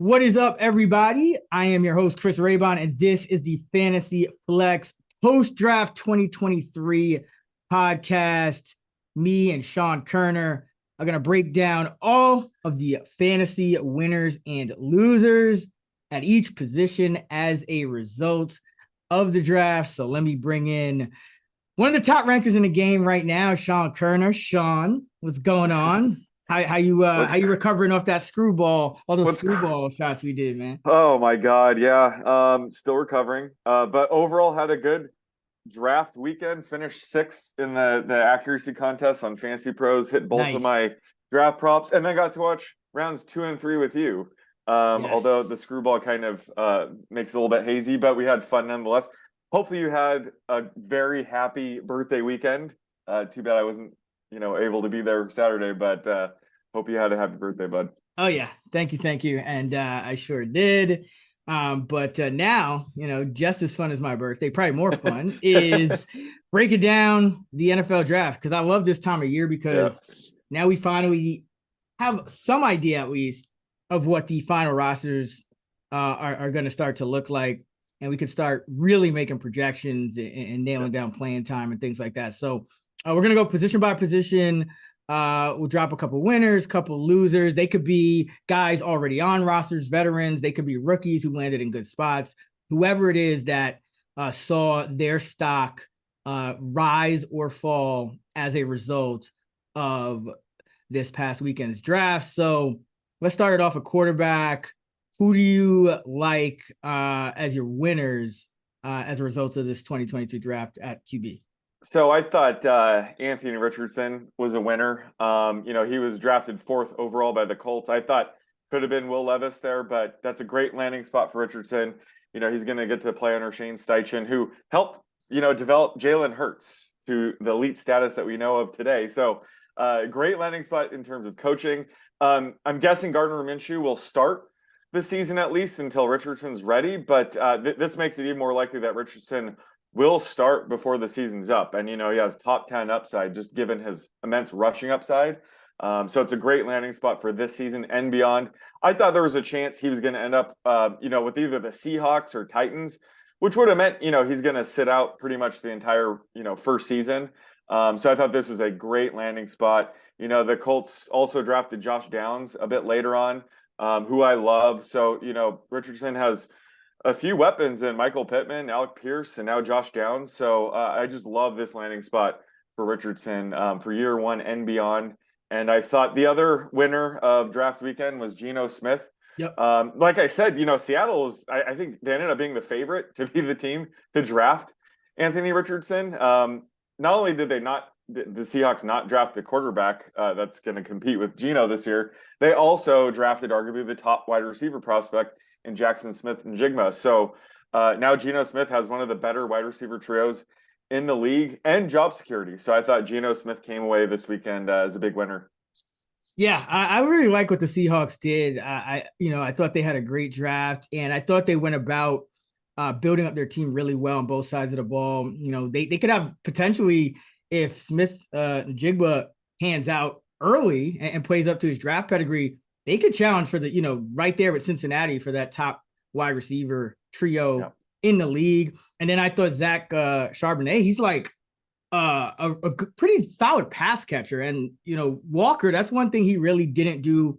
What is up, everybody? I am your host, Chris Raybon, and this is the Fantasy Flex Post Draft 2023 podcast. Me and Sean Kerner are going to break down all of the fantasy winners and losers at each position as a result of the draft. So let me bring in one of the top rankers in the game right now, Sean Kerner. Sean, what's going on? How you recovering off that screwball, all those screwball shots we did, man? Oh my God, yeah. Still recovering. But overall had a good draft weekend. Finished sixth in the accuracy contest on Fantasy Pros. Hit both of my draft props, and then got to watch rounds 2 and 3 with you. Although the screwball kind of makes it a little bit hazy, but we had fun nonetheless. Hopefully you had a very happy birthday weekend. Too bad I wasn't, able to be there Saturday, but hope you had a happy birthday, bud. Oh yeah, thank you, and I sure did. But now, just as fun as my birthday, probably more fun, is breaking down the NFL draft, because I love this time of year because now we finally have some idea, at least, of what the final rosters are going to start to look like, and we can start really making projections and nailing down playing time and things like that. So we're going to go position by position. We'll drop a couple winners, couple losers. They could be guys already on rosters, veterans. They could be rookies who landed in good spots. Whoever it is that saw their stock rise or fall as a result of this past weekend's draft. So let's start it off a quarterback. Who do you like as your winners as a result of this 2022 draft at QB? So I thought Anthony Richardson was a winner. He was drafted 4th overall by the Colts. I thought could have been Will Levis there, but that's a great landing spot for Richardson. He's going to get to play under Shane Steichen, who helped, develop Jalen Hurts to the elite status that we know of today. So great landing spot in terms of coaching. I'm guessing Gardner Minshew will start the season at least until Richardson's ready, but this makes it even more likely that Richardson will start before the season's up. And, he has top 10 upside just given his immense rushing upside. So it's a great landing spot for this season and beyond. I thought there was a chance he was going to end up, with either the Seahawks or Titans, which would have meant, he's going to sit out pretty much the entire, first season. So I thought this was a great landing spot. The Colts also drafted Josh Downs a bit later on, who I love. So, Richardson has a few weapons in Michael Pittman, Alec Pierce, and now Josh Downs. So I just love this landing spot for Richardson for year one and beyond. And I thought the other winner of draft weekend was Geno Smith. Yep. Like I said, Seattle was, I think they ended up being the favorite to be the team to draft Anthony Richardson. Not only did the Seahawks not draft a quarterback that's going to compete with Geno this year, they also drafted arguably the top wide receiver prospect in Jackson Smith-Njigba. So now Geno Smith has one of the better wide receiver trios in the league and job security. So I thought Geno Smith came away this weekend as a big winner. Yeah, I really like what the Seahawks did. I thought they had a great draft, and I thought they went about building up their team really well on both sides of the ball. They could have potentially, if Smith-Njigba hands out early and plays up to his draft pedigree, they could challenge for the, right there with Cincinnati for that top wide receiver trio in the league. And then I thought Zach Charbonnet, he's like a pretty solid pass catcher. And, Walker, that's one thing he really didn't do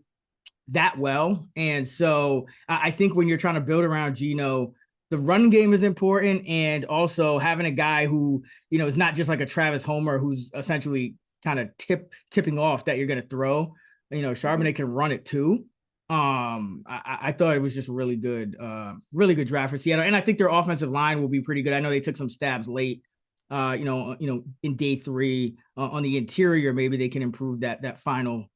that well. And so I think when you're trying to build around Geno, the run game is important. And also having a guy who, is not just like a Travis Homer who's essentially kind of tipping off that you're going to throw. Charbonnet can run it too. I thought it was just really good draft for Seattle. And I think their offensive line will be pretty good. I know they took some stabs late, in day 3 on the interior. Maybe they can improve that final,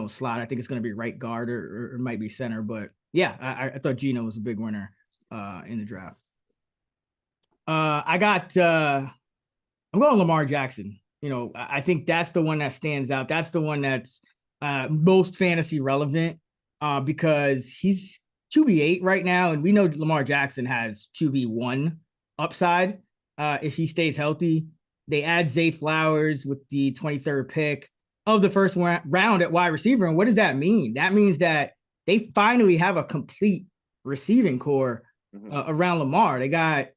slot. I think it's going to be right guard or it might be center. But yeah, I thought Geno was a big winner in the draft. I'm going Lamar Jackson. I think that's the one that stands out. That's the one that's most fantasy relevant because he's QB8 right now, and we know Lamar Jackson has QB1 upside if he stays healthy. They add Zay Flowers with the 23rd pick of the first round at wide receiver, and what does that mean? That means that they finally have a complete receiving core around Lamar. They got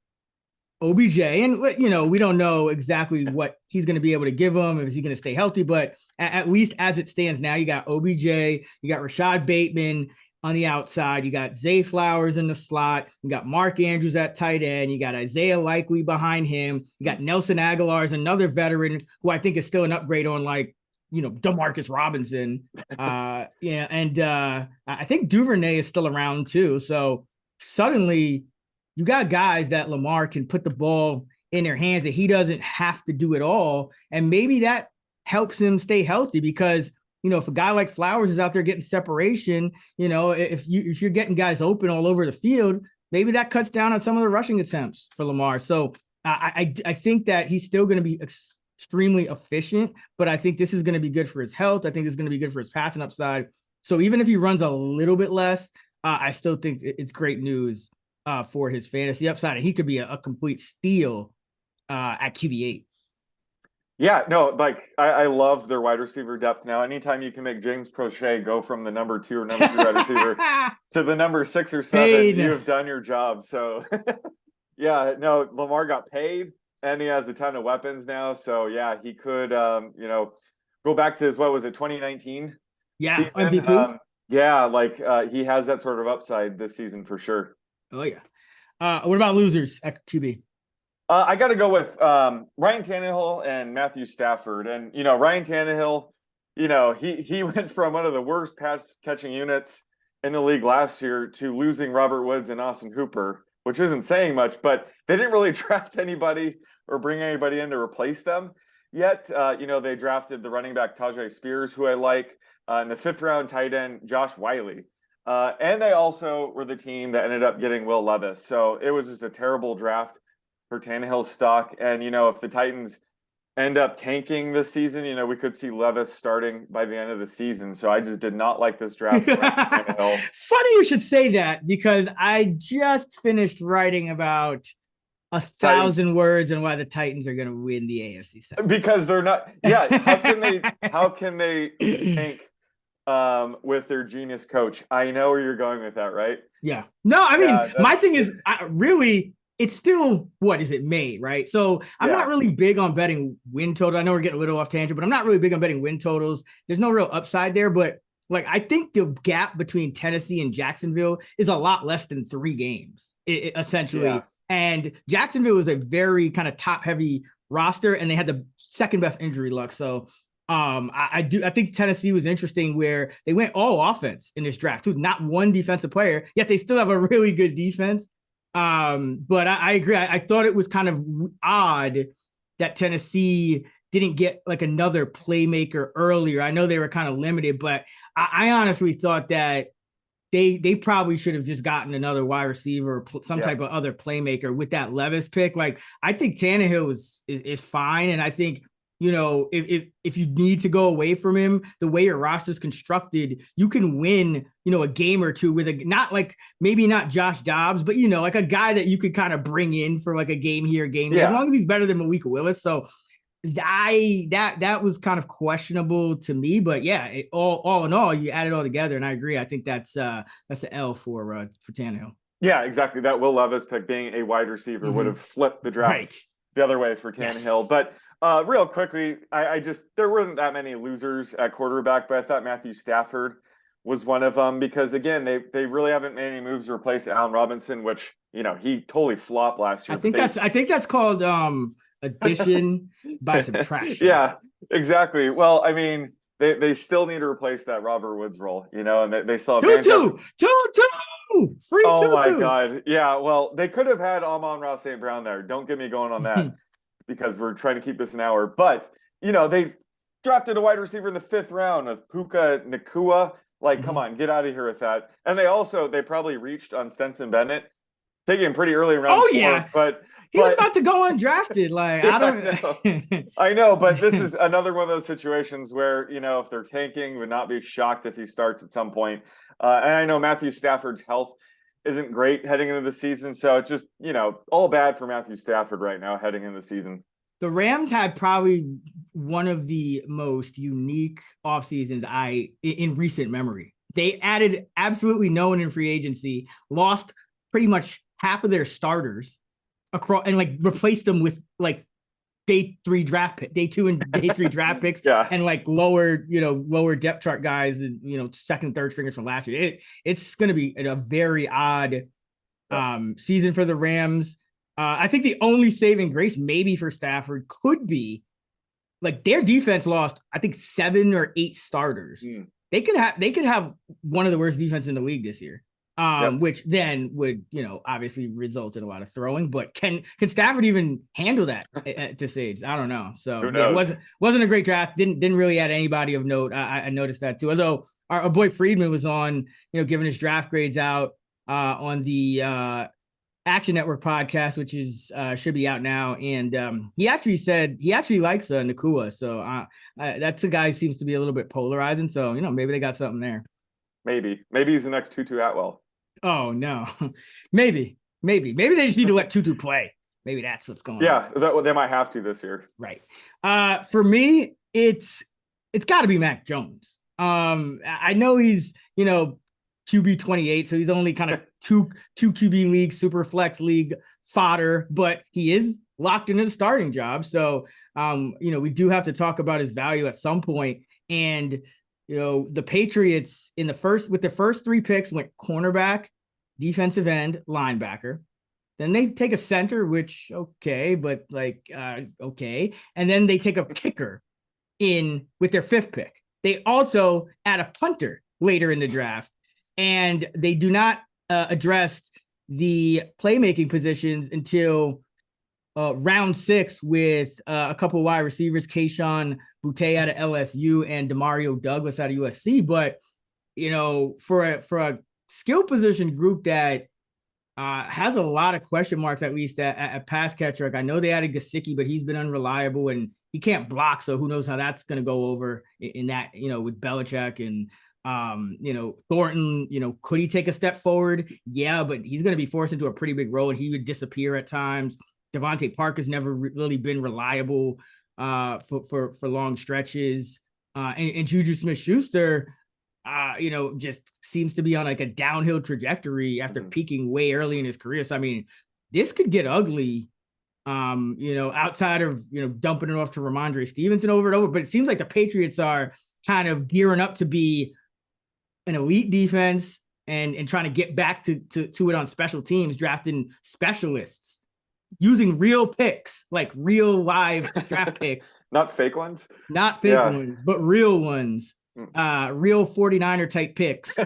OBJ, and we don't know exactly what he's going to be able to give him, if he's going to stay healthy, but at least as it stands now, you got OBJ, you got Rashad Bateman on the outside, you got Zay Flowers in the slot, you got Mark Andrews at tight end, you got Isaiah Likely behind him, you got Nelson Aguilar, another veteran who I think is still an upgrade on DeMarcus Robinson. I think Duvernay is still around too. So suddenly you got guys that Lamar can put the ball in their hands, that he doesn't have to do it all. And maybe that helps him stay healthy, because, if a guy like Flowers is out there getting separation, if you're getting guys open all over the field, maybe that cuts down on some of the rushing attempts for Lamar. So I think that he's still going to be extremely efficient, but I think this is going to be good for his health. I think this is going to be good for his passing upside. So even if he runs a little bit less, I still think it's great news for his fantasy upside, and he could be a complete steal at QB8. Yeah, no, like I love their wide receiver depth now. Anytime you can make James Prochet go from the number 2 or number 3 wide receiver to the number 6 or 7, you have done your job. So yeah, no, Lamar got paid and he has a ton of weapons now. So yeah, he could go back to his, what was it, 2019 season? MVP. He has that sort of upside this season for sure. Oh yeah. What about losers at QB? I got to go with Ryan Tannehill and Matthew Stafford. And, Ryan Tannehill, he went from one of the worst pass catching units in the league last year to losing Robert Woods and Austin Hooper, which isn't saying much, but they didn't really draft anybody or bring anybody in to replace them yet. They drafted the running back Tajay Spears, who I like, in the 5th round tight end Josh Wiley. And they also were the team that ended up getting Will Levis. So it was just a terrible draft for Tannehill's stock. And, if the Titans end up tanking this season, we could see Levis starting by the end of the season. So I just did not like this draft. Funny you should say that, because I just finished writing about 1,000 words on why the Titans are going to win the AFC South. Because they're not. Yeah. How can they tank with their genius coach? I know where you're going with that, right? Yeah. No, I mean, my thing is it's still, what is it, May, right? So I'm not really big on betting win total. I know we're getting a little off tangent, but I'm not really big on betting win totals. There's no real upside there, but I think the gap between Tennessee and Jacksonville is a lot less than 3 games, essentially. Yeah. And Jacksonville was a very kind of top heavy roster, and they had the second best injury luck. So I think Tennessee was interesting, where they went all offense in this draft too, not one defensive player, yet they still have a really good defense. But I agree. I thought it was kind of odd that Tennessee didn't get another playmaker earlier. I know they were kind of limited, but I honestly thought that they probably should have just gotten another wide receiver or some type of other playmaker with that Levis pick. I think Tannehill is fine. And I think, if you need to go away from him, the way your roster is constructed, you can win, a game or two with maybe not Josh Dobbs, but, a guy that you could kind of bring in for a game here, game there, as long as he's better than Malik Willis. So that was kind of questionable to me, but yeah, all in all, you add it all together, and I agree. I think that's an L for Tannehill. Yeah, exactly. That Will Levis pick, being a wide receiver, would have flipped the draft the other way for Tannehill. Yes. But real quickly, there weren't that many losers at quarterback, but I thought Matthew Stafford was one of them, because again, they really haven't made any moves to replace Allen Robinson, which, he totally flopped last year. I think that's called addition by subtraction. Yeah, exactly. Well, I mean, they still need to replace that Robert Woods role, and they still have two. Oh my God. Yeah. Well, they could have had Amon-Ra St. Brown there. Don't get me going on that, because we're trying to keep this an hour. But they drafted a wide receiver in the 5th round with Puka Nacua. Come on, get out of here with that. And they probably reached on Stetson Bennett, taking him pretty early in round 4. Yeah. But he was about to go undrafted. I know, but this is another one of those situations where, if they're tanking, would not be shocked if he starts at some point. And I know Matthew Stafford's health isn't great heading into the season. So it's just, all bad for Matthew Stafford right now heading into the season. The Rams had probably one of the most unique off seasons in recent memory. They added absolutely no one in free agency, lost pretty much half of their starters across, and like replaced them with like day 2 and day 3 draft picks Yeah. and like lower depth chart guys and second, third stringers from last year. It's going to be a very odd season for the Rams. I think the only saving grace maybe for Stafford could be like their defense lost, I think 7 or 8 starters. They could have one of the worst defense in the league this year. Which then would, obviously result in a lot of throwing, but can Stafford even handle that at this age? I don't know. So yeah, it wasn't a great draft. Didn't really add anybody of note. I noticed that too. Although our boy Friedman was on, giving his draft grades out on the Action Network podcast, which is should be out now, and he actually said he actually likes Nakua. So that's a guy who seems to be a little bit polarizing. So maybe they got something there. Maybe he's the next Tutu Atwell. Oh no, maybe they just need to let Tutu play. Maybe that's what's going on. Yeah, they might have to this year. Right. For me, it's got to be Mac Jones. I know he's QB 28, so he's only kind of two QB league, super flex league fodder, but he is locked into the starting job. So we do have to talk about his value at some point. And the Patriots with the first 3 picks went cornerback, defensive end, linebacker. Then they take a center, which okay, but okay. And then they take a kicker in with their 5th pick. They also add a punter later in the draft, and they do not address the playmaking positions until round 6 with a couple of wide receivers, Kayshon Boutte out of LSU and Demario Douglas out of USC. But for a skill position group that has a lot of question marks, at least at pass catcher. Like I know they added Gesicki, but he's been unreliable and he can't block. So who knows how that's going to go over in that, with Belichick and Thornton, could he take a step forward? Yeah, but he's going to be forced into a pretty big role and he would disappear at times. Devontae Parker's never really been reliable for long stretches. And Juju Smith-Schuster, just seems to be on like a downhill trajectory after peaking way early in his career. So, I mean, this could get ugly, outside of, dumping it off to Ramondre Stevenson over and over. But it seems like the Patriots are kind of gearing up to be an elite defense and trying to get back to it on special teams, drafting specialists, using real picks, like real live draft picks. Not fake ones? Not fake ones, but real ones. Real 49er type picks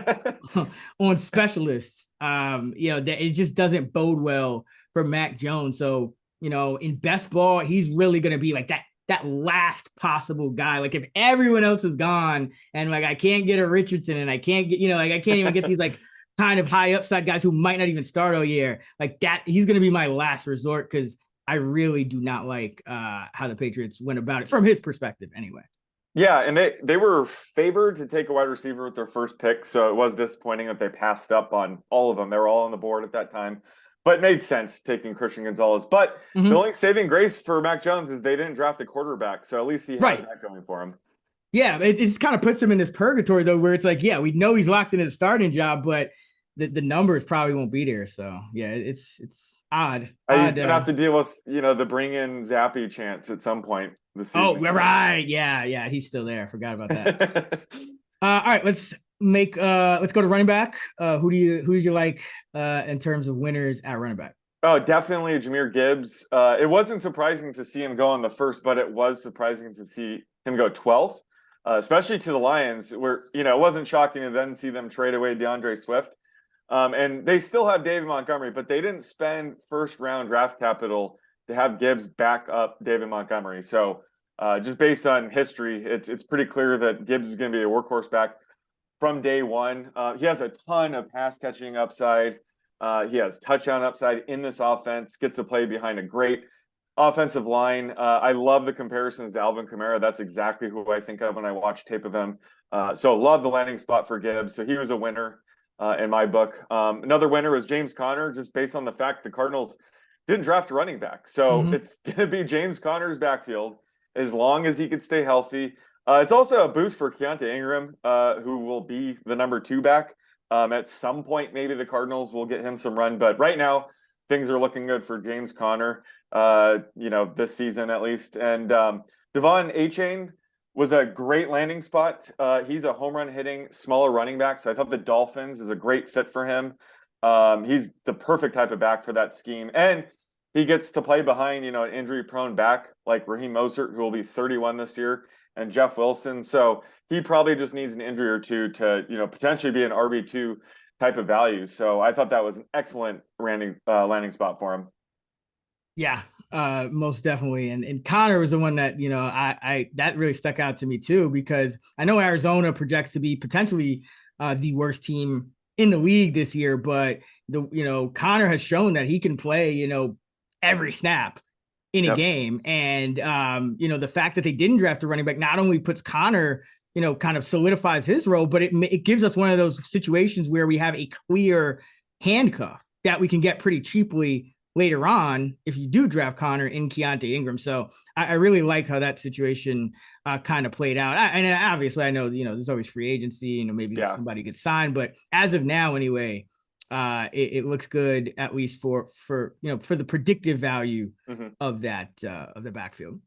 on specialists. That it just doesn't bode well for Mac Jones. So, in best ball, he's really going to be like that last possible guy. Like if everyone else is gone and like I can't get a Richardson and I can't get, I can't even get these like kind of high upside guys who might not even start all year, like that, he's going to be my last resort because I really do not like how the Patriots went about it from his perspective anyway. Yeah, and they were favored to take a wide receiver with their first pick, so it was disappointing that they passed up on all of them. They were all on the board at that time, but it made sense taking Christian Gonzalez. But the only saving grace for Mac Jones is they didn't draft a quarterback, so at least he has that going for him. Yeah, it just kind of puts him in this purgatory, though, where it's like, yeah, we know he's locked in his starting job, but the numbers probably won't be there. So, yeah, it's odd. He's going to have to deal with, the bring in Zappy chance at some point this season. Oh, right. Yeah, he's still there. I forgot about that. All right, let's go to running back. Who do you like in terms of winners at running back? Oh, definitely Jahmyr Gibbs. It wasn't surprising to see him go on the first, but it was surprising to see him go 12th, especially to the Lions, where, it wasn't shocking to then see them trade away DeAndre Swift. And they still have David Montgomery, but they didn't spend first round draft capital to have Gibbs back up David Montgomery. So just based on history, it's pretty clear that Gibbs is going to be a workhorse back from day one. He has a ton of pass catching upside. He has touchdown upside in this offense, gets to play behind a great offensive line. I love the comparisons to Alvin Kamara. That's exactly who I think of when I watch tape of him. So love the landing spot for Gibbs. So he was a winner in my book. Another winner was James Conner, just based on the fact the Cardinals didn't draft a running back. So it's going to be James Conner's backfield as long as he could stay healthy. It's also a boost for Keontae Ingram, who will be the number 2 back. At some point, maybe the Cardinals will get him some run, but right now things are looking good for James Conner. This season at least. And Devon Achane was a great landing spot. He's a home run hitting, smaller running back, so I thought the Dolphins is a great fit for him. He's the perfect type of back for that scheme, and he gets to play behind, an injury-prone back like Raheem Mostert, who will be 31 this year, and Jeff Wilson. So he probably just needs an injury or two to, potentially be an RB2 type of value. So I thought that was an excellent landing spot for him. Yeah, most definitely. And Connor was the one that, I that really stuck out to me too, because I know Arizona projects to be potentially the worst team in the league this year, but Connor has shown that he can play, every snap in a game. And the fact that they didn't draft a running back not only puts Connor, kind of solidifies his role, but it gives us one of those situations where we have a clear handcuff that we can get pretty cheaply later on if you do draft Connor in Keontae Ingram. So I really like how that situation kind of played out. And obviously I know, there's always free agency, maybe somebody gets signed, but as of now anyway, it looks good, at least for the predictive value of the backfield.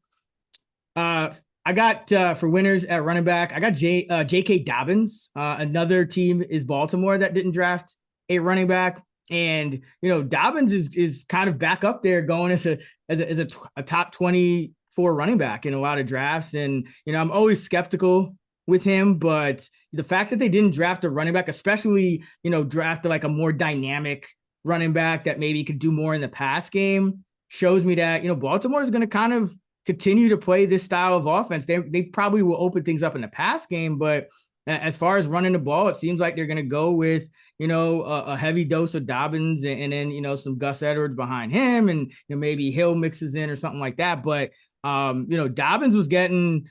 I got for winners at running back, I got J.K. Dobbins. Another team is Baltimore that didn't draft a running back. And, Dobbins is kind of back up there going as a top 24 running back in a lot of drafts. And, I'm always skeptical with him, but the fact that they didn't draft a running back, especially, draft like a more dynamic running back that maybe could do more in the pass game, shows me that, Baltimore is going to kind of continue to play this style of offense. They probably will open things up in the pass game, but as far as running the ball, it seems like they're going to go with, a heavy dose of Dobbins and then, some Gus Edwards behind him, and maybe Hill mixes in or something like that. But, Dobbins was getting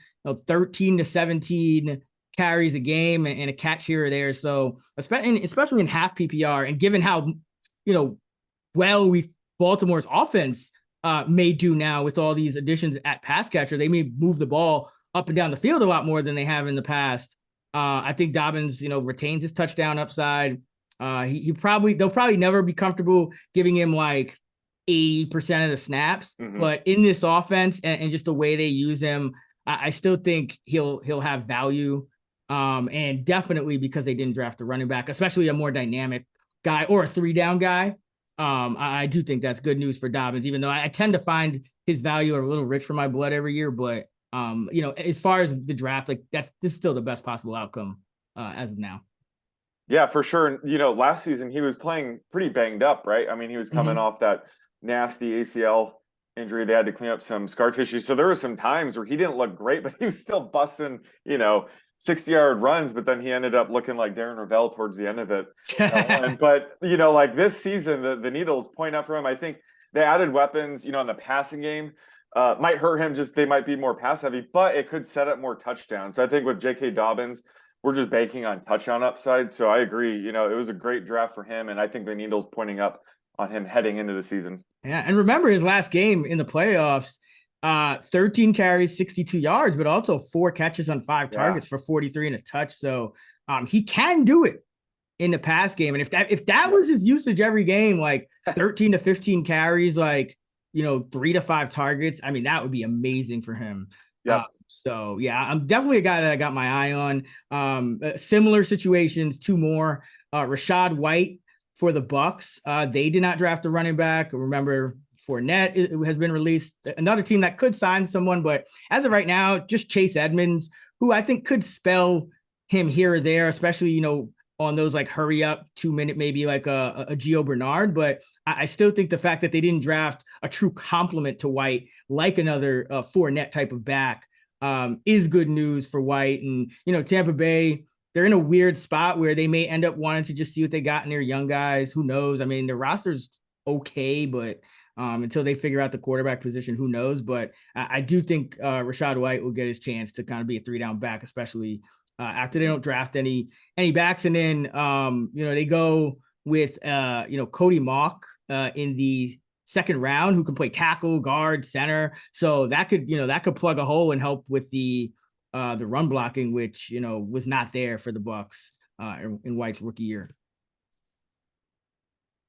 13 to 17 carries a game and a catch here or there. So especially in half PPR, and given how, well Baltimore's offense may do now with all these additions at pass catcher, they may move the ball up and down the field a lot more than they have in the past. I think Dobbins, retains his touchdown upside. They'll probably never be comfortable giving him like 80% of the snaps, but in this offense and just the way they use him, I still think he'll have value. And definitely because they didn't draft a running back, especially a more dynamic guy or a 3-down guy. I do think that's good news for Dobbins, even though I tend to find his value a little rich for my blood every year. But as far as the draft, like this is still the best possible outcome as of now. Yeah, for sure. Last season he was playing pretty banged up, right? I mean, he was coming off that nasty ACL injury. They had to clean up some scar tissue. So there were some times where he didn't look great, but he was still busting, 60-yard runs, but then he ended up looking like Darren Ravel towards the end of it. But, like this season, the needles point up for him. I think they added weapons, in the passing game. Might hurt him, just they might be more pass heavy, but it could set up more touchdowns. So I think with J.K. Dobbins, we're just banking on touchdown upside. So I agree, it was a great draft for him, and I think the needle's pointing up on him heading into the season. Yeah, and remember his last game in the playoffs, 13 carries, 62 yards, but also 4 catches on 5 targets for 43 and a touch. So he can do it in the pass game. And if that was his usage every game, like 13 to 15 carries, like, 3 to 5 targets, I mean, that would be amazing for him. Yeah. So yeah, I'm definitely a guy that I got my eye on. Similar situations, 2 more. Rachaad White for the Bucks. They did not draft a running back. Remember, Fournette it has been released. Another team that could sign someone, but as of right now, just Chase Edmonds, who I think could spell him here or there, especially, on those like hurry up 2-minute, maybe like a Gio Bernard. But I still think the fact that they didn't draft a true complement to White, like another Fournette type of back, is good news for White. And, Tampa Bay, they're in a weird spot where they may end up wanting to just see what they got in their young guys. Who knows? I mean, their roster's okay, but until they figure out the quarterback position, who knows? But I do think Rachaad White will get his chance to kind of be a 3-down back, especially after they don't draft any backs. And then, they go with, Cody Mauch in the second round, who can play tackle, guard, center. So that could plug a hole and help with the the run blocking, which, was not there for the Bucks in White's rookie year.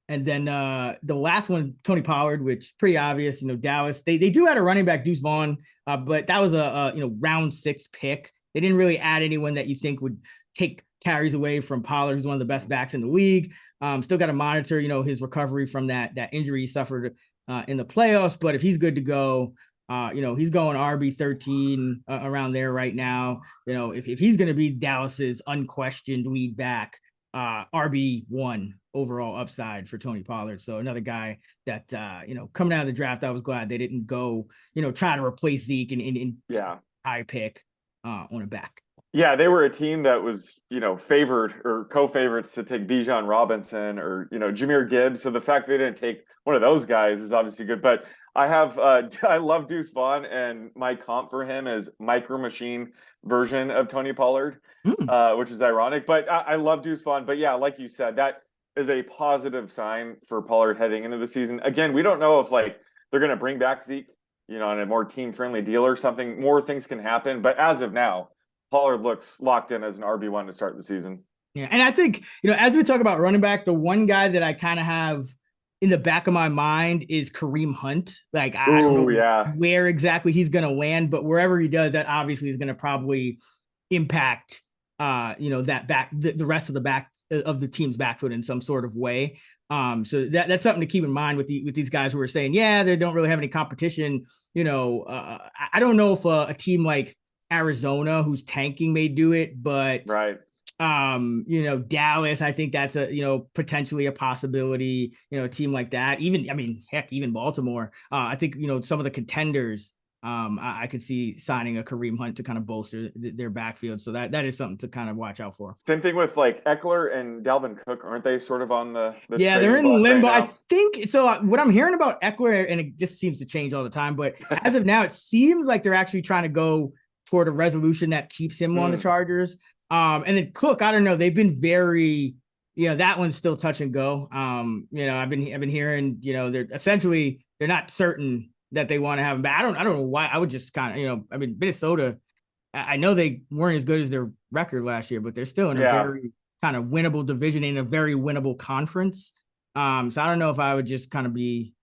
And then the last one, Tony Pollard, which pretty obvious, Dallas. They do have a running back, Deuce Vaughn, but that was a round 6 pick. They didn't really add anyone that you think would take carries away from Pollard, who's one of the best backs in the league. Still got to monitor, his recovery from that injury he suffered in the playoffs. But if he's good to go, he's going RB13 around there right now. If he's going to be Dallas's unquestioned lead back, RB1 overall upside for Tony Pollard. So another guy that, coming out of the draft, I was glad they didn't go, try to replace Zeke in high pick on a back. Yeah, they were a team that was, favored or co-favorites to take Bijan Robinson or, Jahmyr Gibbs. So the fact they didn't take one of those guys is obviously good. But I love Deuce Vaughn, and my comp for him is Micro Machine version of Tony Pollard, which is ironic. But I love Deuce Vaughn. But yeah, like you said, that is a positive sign for Pollard heading into the season. Again, we don't know if they're going to bring back Zeke, on a more team-friendly deal or something. More things can happen. But as of now, Pollard looks locked in as an RB1 to start the season. Yeah, and I think, as we talk about running back, the one guy that I kind of have in the back of my mind is Kareem Hunt. I don't know where exactly he's going to land, but wherever he does, that obviously is going to probably impact, that back, the rest of the back of the team's backfoot in some sort of way. So that's something to keep in mind with these guys who are saying, they don't really have any competition. I don't know if a team like Arizona, who's tanking, may do it, but right. Dallas, I think that's potentially a possibility, a team like that. Even Baltimore. I think, some of the contenders, I could see signing a Kareem Hunt to kind of bolster their backfield. So that is something to kind of watch out for. Same thing with Eckler and Dalvin Cook. Aren't they sort of on the they're in limbo. Right, I think so. What I'm hearing about Eckler, and it just seems to change all the time, but as of now, it seems like they're actually trying to go toward a resolution that keeps him on the Chargers. And then Cook, I don't know. They've been very, that one's still touch and go. I've been hearing, they're not certain that they want to have him back. I don't know why. I would just kind of, Minnesota, I know they weren't as good as their record last year, but they're still in a very kind of winnable division in a very winnable conference. So I don't know if I would just kind of be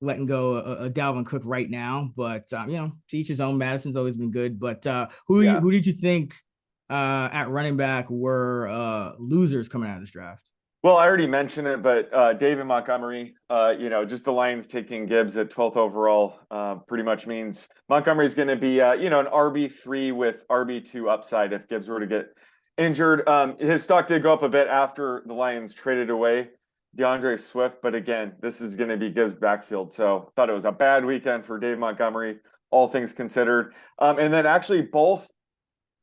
letting go a Dalvin Cook right now, but to each his own. Madison's always been good, but who did you think at running back were losers coming out of this draft? Well, I already mentioned it, but David Montgomery, just the Lions taking Gibbs at 12th overall pretty much means Montgomery's going to be, an RB3 with RB2 upside if Gibbs were to get injured. His stock did go up a bit after the Lions traded away DeAndre Swift, but again, this is going to be Gibbs' backfield. So thought it was a bad weekend for Dave Montgomery, all things considered. And then actually both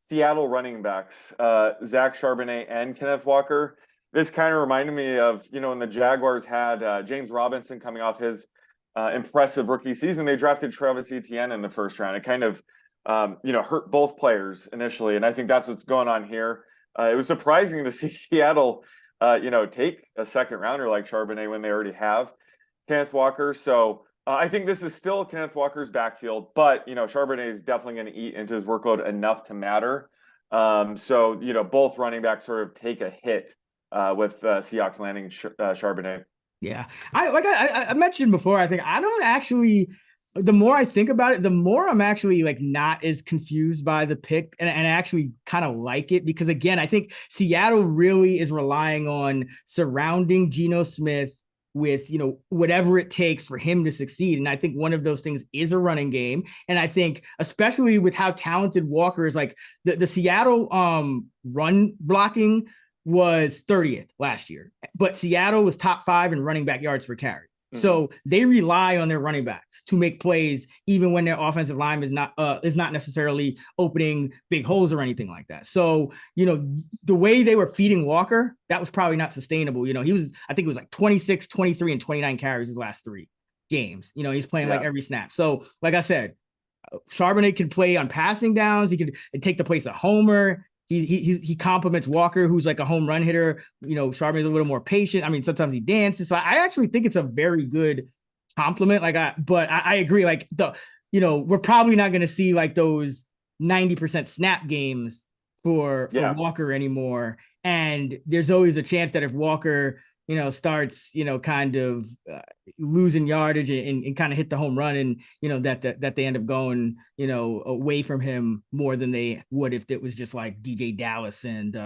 Seattle running backs, Zach Charbonnet and Kenneth Walker, this kind of reminded me of, when the Jaguars had James Robinson coming off his impressive rookie season. They drafted Travis Etienne in the first round. It kind of, hurt both players initially. And I think that's what's going on here. It was surprising to see Seattle take a second rounder like Charbonnet when they already have Kenneth Walker. So I think this is still Kenneth Walker's backfield, but, Charbonnet is definitely going to eat into his workload enough to matter. So, both running backs sort of take a hit with Seahawks landing Charbonnet. Yeah. I mentioned before, I think I don't actually, the more I think about it, the more I'm actually not as confused by the pick and actually kind of like it, because again, I think Seattle really is relying on surrounding Geno Smith with, whatever it takes for him to succeed. And I think one of those things is a running game. And I think especially with how talented Walker is, the Seattle run blocking was 30th last year, but Seattle was top 5 in running back yards per carry. So they rely on their running backs to make plays, even when their offensive line is not necessarily opening big holes or anything like that. So, the way they were feeding Walker, that was probably not sustainable. He was, I think it was 26, 23, and 29 carries his last 3 games. He's playing every snap. So like I said, Charbonnet can play on passing downs. He could take the place of Homer. He compliments Walker, who's a home run hitter. Charbonnet's a little more patient. Sometimes he dances. So I actually think it's a very good compliment. But I agree. We're probably not going to see those 90% snap games for Walker anymore. And there's always a chance that if Walker, starts, kind of losing yardage and kind of hit the home run, and that they end up going, away from him more than they would if it was just like DJ Dallas and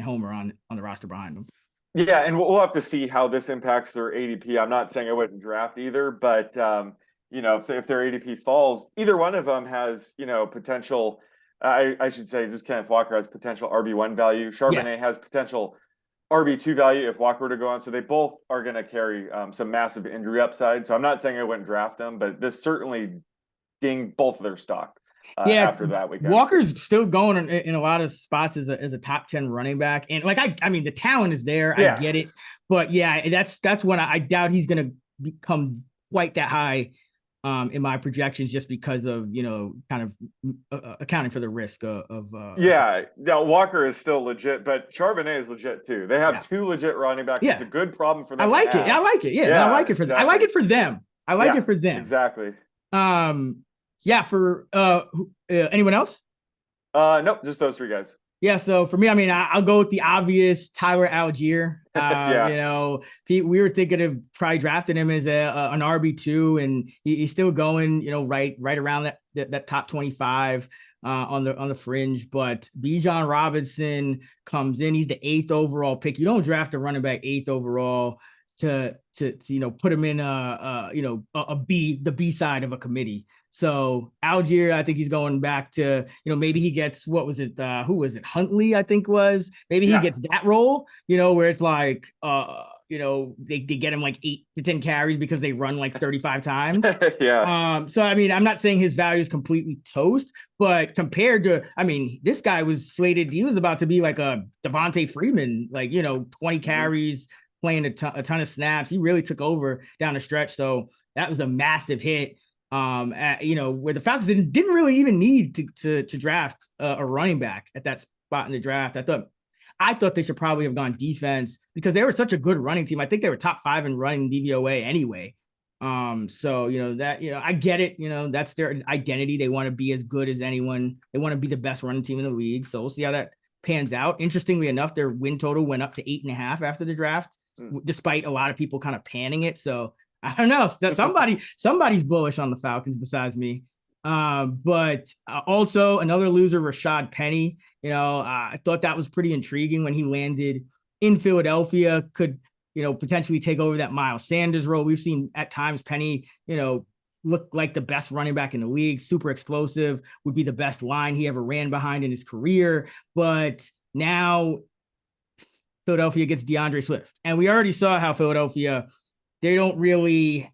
Homer on the roster behind him. Yeah, and we'll have to see how this impacts their ADP. I'm not saying I wouldn't draft either, but if their ADP falls, either one of them has potential. I should say, just Kenneth Walker has potential RB1 value. Charbonnet has potential RB2 value if Walker were to go on. So they both are going to carry some massive injury upside. So I'm not saying I wouldn't draft them, but this certainly dinged both of their stock after that weekend. Walker's still going in a lot of spots as a top 10 running back. And I mean, the talent is there. I get it. But that's when I doubt he's going to become quite that high in my projections, just because of kind of accounting for the risk of Walker is still legit, but Charbonnet is legit too. They have two legit running backs. It's a good problem for them. I like it. I like it. I like it for them. I like it for them. I like it for them. Exactly. For anyone else? Nope, just those three guys. Yeah, so for me, I mean, I'll go with the obvious Tyler Algier. We were thinking of probably drafting him as an RB2, and he's still going, right around that top 25 on the fringe. But Bijan Robinson comes in; he's the 8th overall pick. You don't draft a running back 8th overall to put him in the B side of a committee. So Algier, I think he's going back to, maybe he gets, what was it? Who was it? Huntley, I think was. Maybe he gets that role, where it's like, they get him like 8 to 10 carries because they run like 35 times. So, I mean, I'm not saying his value is completely toast, but compared to, I mean, this guy was slated, he was about to be like a Devontae Freeman, like, 20 carries, playing a ton of snaps. He really took over down the stretch. So that was a massive hit. Where the Falcons didn't really even need to draft a running back at that spot in the draft. I thought they should probably have gone defense because they were such a good running team. I think they were top 5 in running DVOA anyway. I get it. That's their identity. They want to be as good as anyone. They want to be the best running team in the league. So we'll see how that pans out. Interestingly enough, their win total went up to 8.5 after the draft, despite a lot of people kind of panning it. So I don't know. Somebody's bullish on the Falcons besides me. But also another loser, Rashad Penny. I thought that was pretty intriguing when he landed in Philadelphia. Could potentially take over that Miles Sanders role. We've seen at times Penny, look like the best running back in the league. Super explosive. Would be the best line he ever ran behind in his career. But now Philadelphia gets DeAndre Swift, and we already saw how Philadelphia, they don't really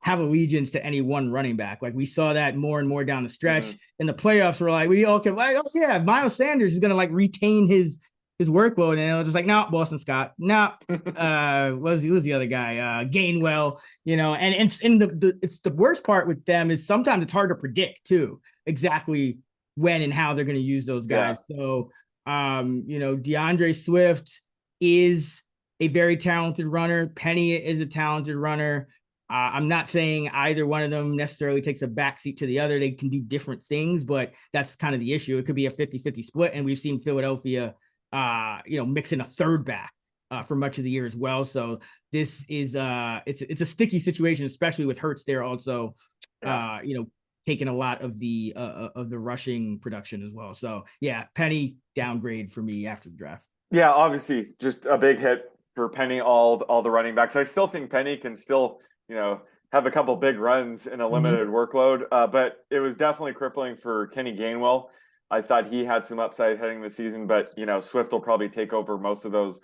have allegiance to any one running back. Like we saw that more and more down the stretch. In the playoffs, we're like, Miles Sanders is going to retain his workload. And it was just like, no, Boston Scott. No, who's the other guy? Gainwell, and it's the worst part with them is sometimes it's hard to predict too, exactly when and how they're going to use those guys. Yeah. So, DeAndre Swift is a very talented runner. Penny is a talented runner. I'm not saying either one of them necessarily takes a backseat to the other. They can do different things, but that's kind of the issue. It could be a 50-50 split. And we've seen Philadelphia, mix in a third back for much of the year as well. So this is it's a sticky situation, especially with Hurts there also, taking a lot of the rushing production as well. So yeah, Penny downgrade for me after the draft. Yeah, obviously just a big hit for Penny, all the running backs. I still think Penny can still, have a couple big runs in a limited workload, but it was definitely crippling for Kenny Gainwell. I thought he had some upside heading the season, but Swift will probably take over most of those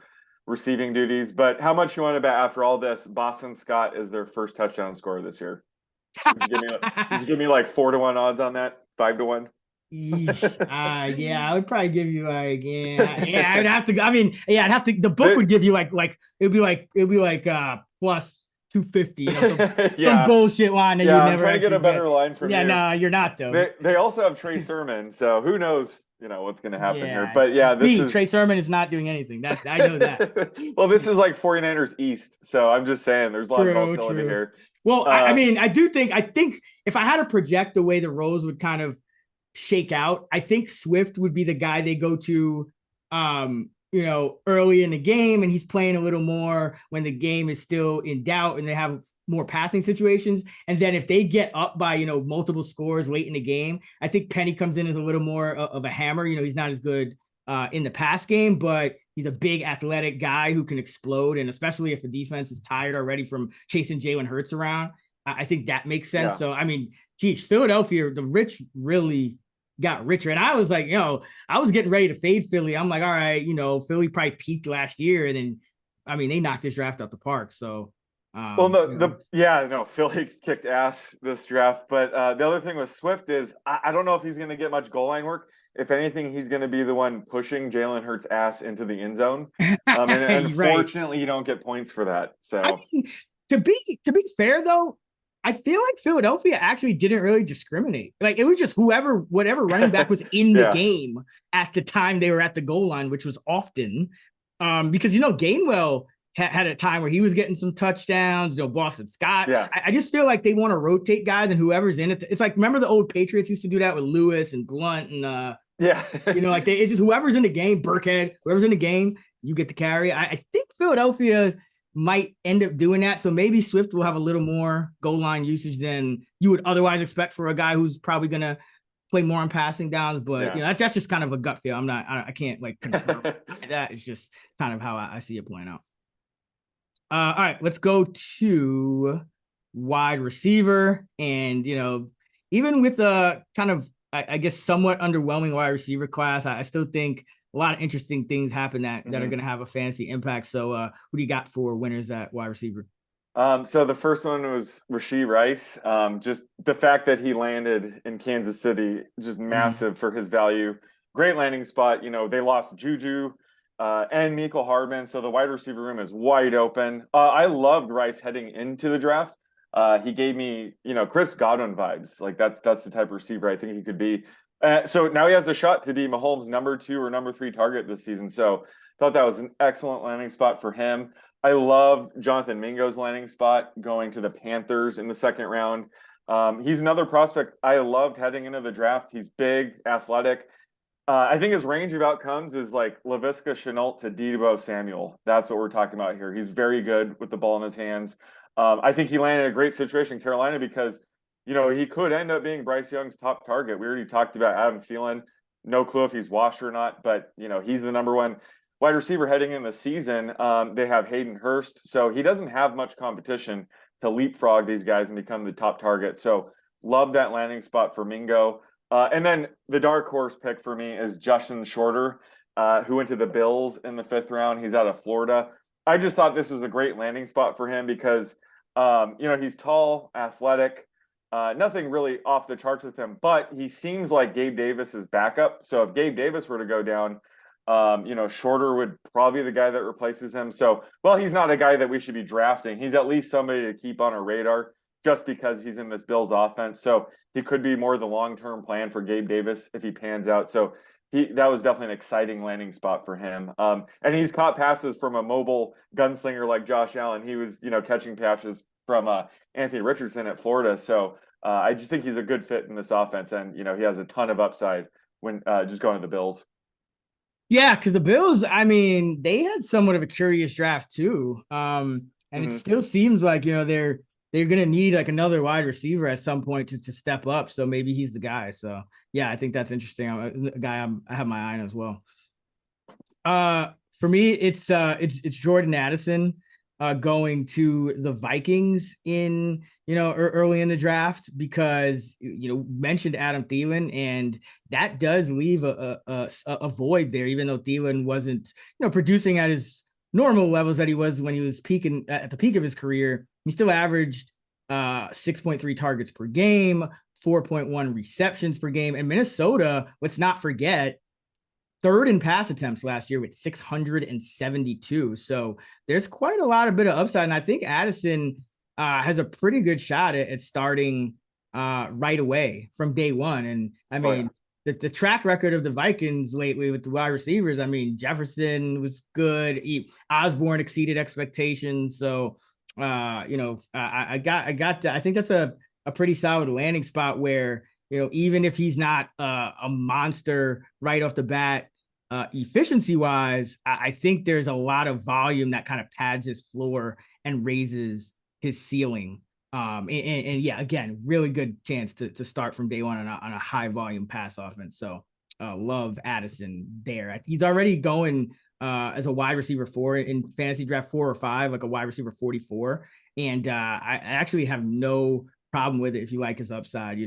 receiving duties. But how much you want to bet after all this, Boston Scott is their first touchdown scorer this year? Did you give me like 4-1 odds on that? 5-1? I would probably give you I'd have to. I mean, I'd have to. The book would give you it'd be like plus 250. Some bullshit line that you never. I'm trying to get a better line from you. No, you're not though. They also have Trey Sermon, so who knows? What's going to happen here? But Trey Sermon is not doing anything. I know that. Well, this is like 49ers East, so I'm just saying there's a lot of volatility here. Well, I think if I had to project the way the roles would kind of shake out. I think Swift would be the guy they go to, early in the game, and he's playing a little more when the game is still in doubt and they have more passing situations. And then if they get up by, multiple scores late in the game, I think Penny comes in as a little more of a hammer. He's not as good in the pass game, but he's a big athletic guy who can explode. And especially if the defense is tired already from chasing Jalen Hurts around, I think that makes sense. Yeah. So, I mean, geez, Philadelphia, the rich really got richer. And I was like, I was getting ready to fade Philly. I'm like, all right, Philly probably peaked last year. And then, I mean, they knocked this draft out the park. So, Well, Philly kicked ass this draft. But the other thing with Swift is I don't know if he's going to get much goal line work. If anything, he's going to be the one pushing Jalen Hurts' ass into the end zone. And unfortunately, you don't get points for that. So, I mean, to be fair though, I feel like Philadelphia actually didn't really discriminate. Like it was just whatever running back was in the game at the time they were at the goal line, which was often because Gainwell had a time where he was getting some touchdowns. Boston Scott. Yeah. I just feel like they want to rotate guys, and whoever's in it. It's like, remember the old Patriots used to do that with Lewis and Blunt and like it's just whoever's in the game, Burkhead, whoever's in the game, you get to carry. I think Philadelphia might end up doing that. So maybe Swift will have a little more goal line usage than you would otherwise expect for a guy who's probably going to play more on passing downs. But that's just kind of a gut feel. I can't like confirm that. It's just kind of how I see it playing out. All right, let's go to wide receiver. And, even with a kind of, I guess, somewhat underwhelming wide receiver class, I still think a lot of interesting things happen that are going to have a fantasy impact. So who do you got for winners at wide receiver? So the first one was Rashee Rice. Just the fact that he landed in Kansas City, just massive for his value. Great landing spot. They lost Juju and Mecole Hardman, so the wide receiver room is wide open. I loved Rice heading into the draft. He gave me, Chris Godwin vibes. Like that's the type of receiver I think he could be. So now he has a shot to be Mahomes' number 2 or number 3 target this season. So thought that was an excellent landing spot for him. I love Jonathan Mingo's landing spot going to the Panthers in the second round. He's another prospect I loved heading into the draft. He's big, athletic. I think his range of outcomes is like Laviska Shenault to Deebo Samuel. That's what we're talking about here. He's very good with the ball in his hands. I think he landed a great situation in Carolina because, he could end up being Bryce Young's top target. We already talked about Adam Thielen. No clue if he's washed or not, but, he's the number 1 wide receiver heading in the season. They have Hayden Hurst. So he doesn't have much competition to leapfrog these guys and become the top target. So love that landing spot for Mingo. And then the dark horse pick for me is Justin Shorter, who went to the Bills in the 5th round. He's out of Florida. I just thought this was a great landing spot for him because, he's tall, athletic, nothing really off the charts with him, but he seems like Gabe Davis's backup. So if Gabe Davis were to go down, Shorter would probably be the guy that replaces him. So, he's not a guy that we should be drafting. He's at least somebody to keep on our radar just because he's in this Bills offense. So he could be more the long-term plan for Gabe Davis if he pans out. So that was definitely an exciting landing spot for him. And he's caught passes from a mobile gunslinger like Josh Allen. He was, catching passes from Anthony Richardson at Florida. So I just think he's a good fit in this offense. And, he has a ton of upside when just going to the Bills. Yeah, because the Bills, I mean, they had somewhat of a curious draft too. And it still seems like, they're going to need like another wide receiver at some point to step up. So maybe he's the guy. So yeah, I think that's interesting. A guy I have my eye on as well. For me, it's Jordan Addison going to the Vikings in, early in the draft because, mentioned Adam Thielen, and that does leave a void there, even though Thielen wasn't, producing at his normal levels that he was when he was peaking at the peak of his career. He still averaged 6.3 targets per game, 4.1 receptions per game. And Minnesota, let's not forget, 3rd in pass attempts last year with 672. So there's quite a bit of upside. And I think Addison has a pretty good shot at starting right away from day one. And I mean, the track record of the Vikings lately with the wide receivers, I mean, Jefferson was good. Osborne exceeded expectations. So, I think that's a pretty solid landing spot where, even if he's not a monster right off the bat, efficiency wise, I think there's a lot of volume that kind of pads his floor and raises his ceiling. And yeah, again, really good chance to start from day one on a high volume pass offense. So love Addison there. He's already going as a wide receiver 4 in fantasy draft 4 or 5, like a wide receiver 44. And I actually have no problem with it if you like his upside.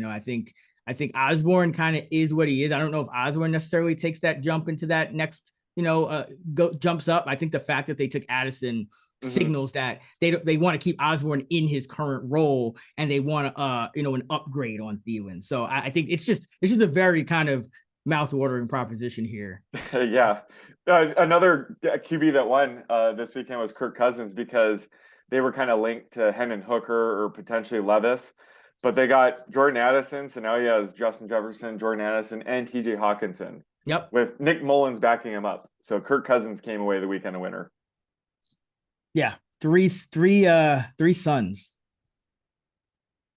I think Osborne kind of is what he is. I don't know if Osborne necessarily takes that jump into that next, jumps up. I think the fact that they took Addison signals that they want to keep Osborne in his current role and they want an upgrade on Thielen. So I think it's just a very kind of mouth-watering proposition here. Yeah. Another QB that won this weekend was Kirk Cousins because they were kind of linked to Hendon Hooker or potentially Levis. But they got Jordan Addison, so now he has Justin Jefferson, Jordan Addison, and TJ Hawkinson. Yep. With Nick Mullins backing him up. So Kirk Cousins came away the weekend a winner. Yeah. Three sons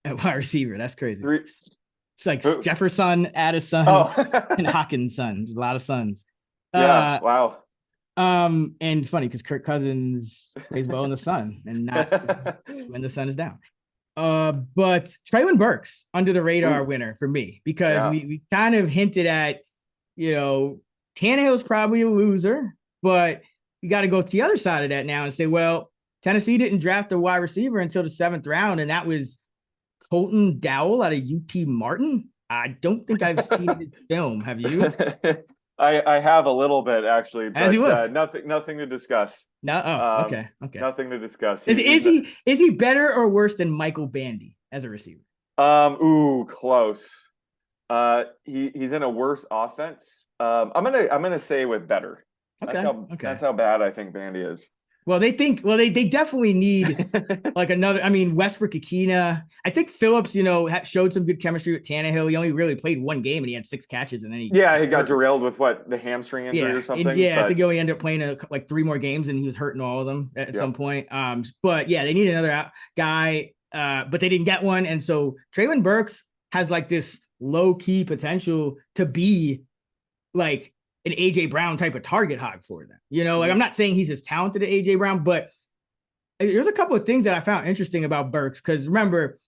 at wide receiver. That's crazy. It's like Jefferson, Addison, and Hawkins' sons. A lot of sons. Yeah. Wow. And funny because Kirk Cousins plays well in the sun and not when the sun is down. But Treylon Burks, under the radar winner for me, because we kind of hinted at, Tannehill's probably a loser, but you got to go to the other side of that now and say, well, Tennessee didn't draft a wide receiver until the 7th round, and that was Colton Dowell out of UT Martin. I don't think I've seen the film. Have you? I have a little bit actually, but nothing to discuss. No, okay. Nothing to discuss. Is he better or worse than Michael Bandy as a receiver? Close. He's in a worse offense. I'm gonna say with better. Okay. That's how bad I think Bandy is. Well, they definitely need like another. I mean, Westbrook-Ikhine. I think Phillips, showed some good chemistry with Tannehill. He only really played one game and he had 6 catches, and then he got derailed with the hamstring injury or something. I think he only ended up playing like 3 more games and he was hurting all of them at some point. But yeah, they need another guy, but they didn't get one, and so Treylon Burks has like this low key potential to be like an AJ Brown type of target hog for them. Like I'm not saying he's as talented as AJ Brown, but there's a couple of things that I found interesting about Burks, because remember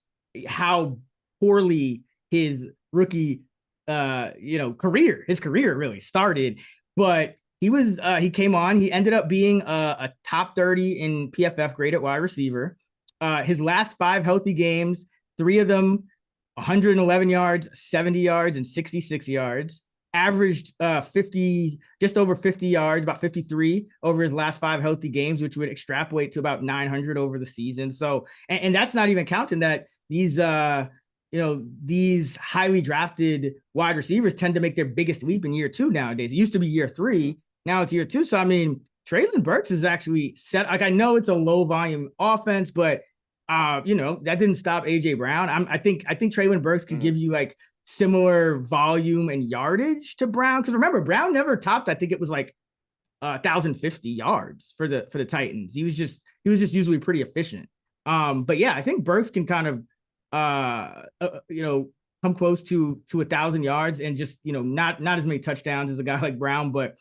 how poorly his rookie career really started. But he came on, he ended up being a top 30 in PFF grade at wide receiver. His last 5 healthy games, 3 of them 111 yards, 70 yards, and 66 yards. Averaged 50, just over 50 yards, about 53 over his last 5 healthy games, which would extrapolate to about 900 over the season. So, and that's not even counting that these highly drafted wide receivers tend to make their biggest leap in year 2 nowadays. It used to be year 3, now it's year 2. So, I mean, Treylon Burks is actually set. Like, I know it's a low volume offense, but that didn't stop AJ Brown. I think Treylon Burks could give you like similar volume and yardage to Brown, because remember, Brown never topped, I think it was like 1,050 yards for the Titans. He was just usually pretty efficient. But yeah, I think Burks can kind of come close to 1,000 yards and just not as many touchdowns as a guy like Brown, but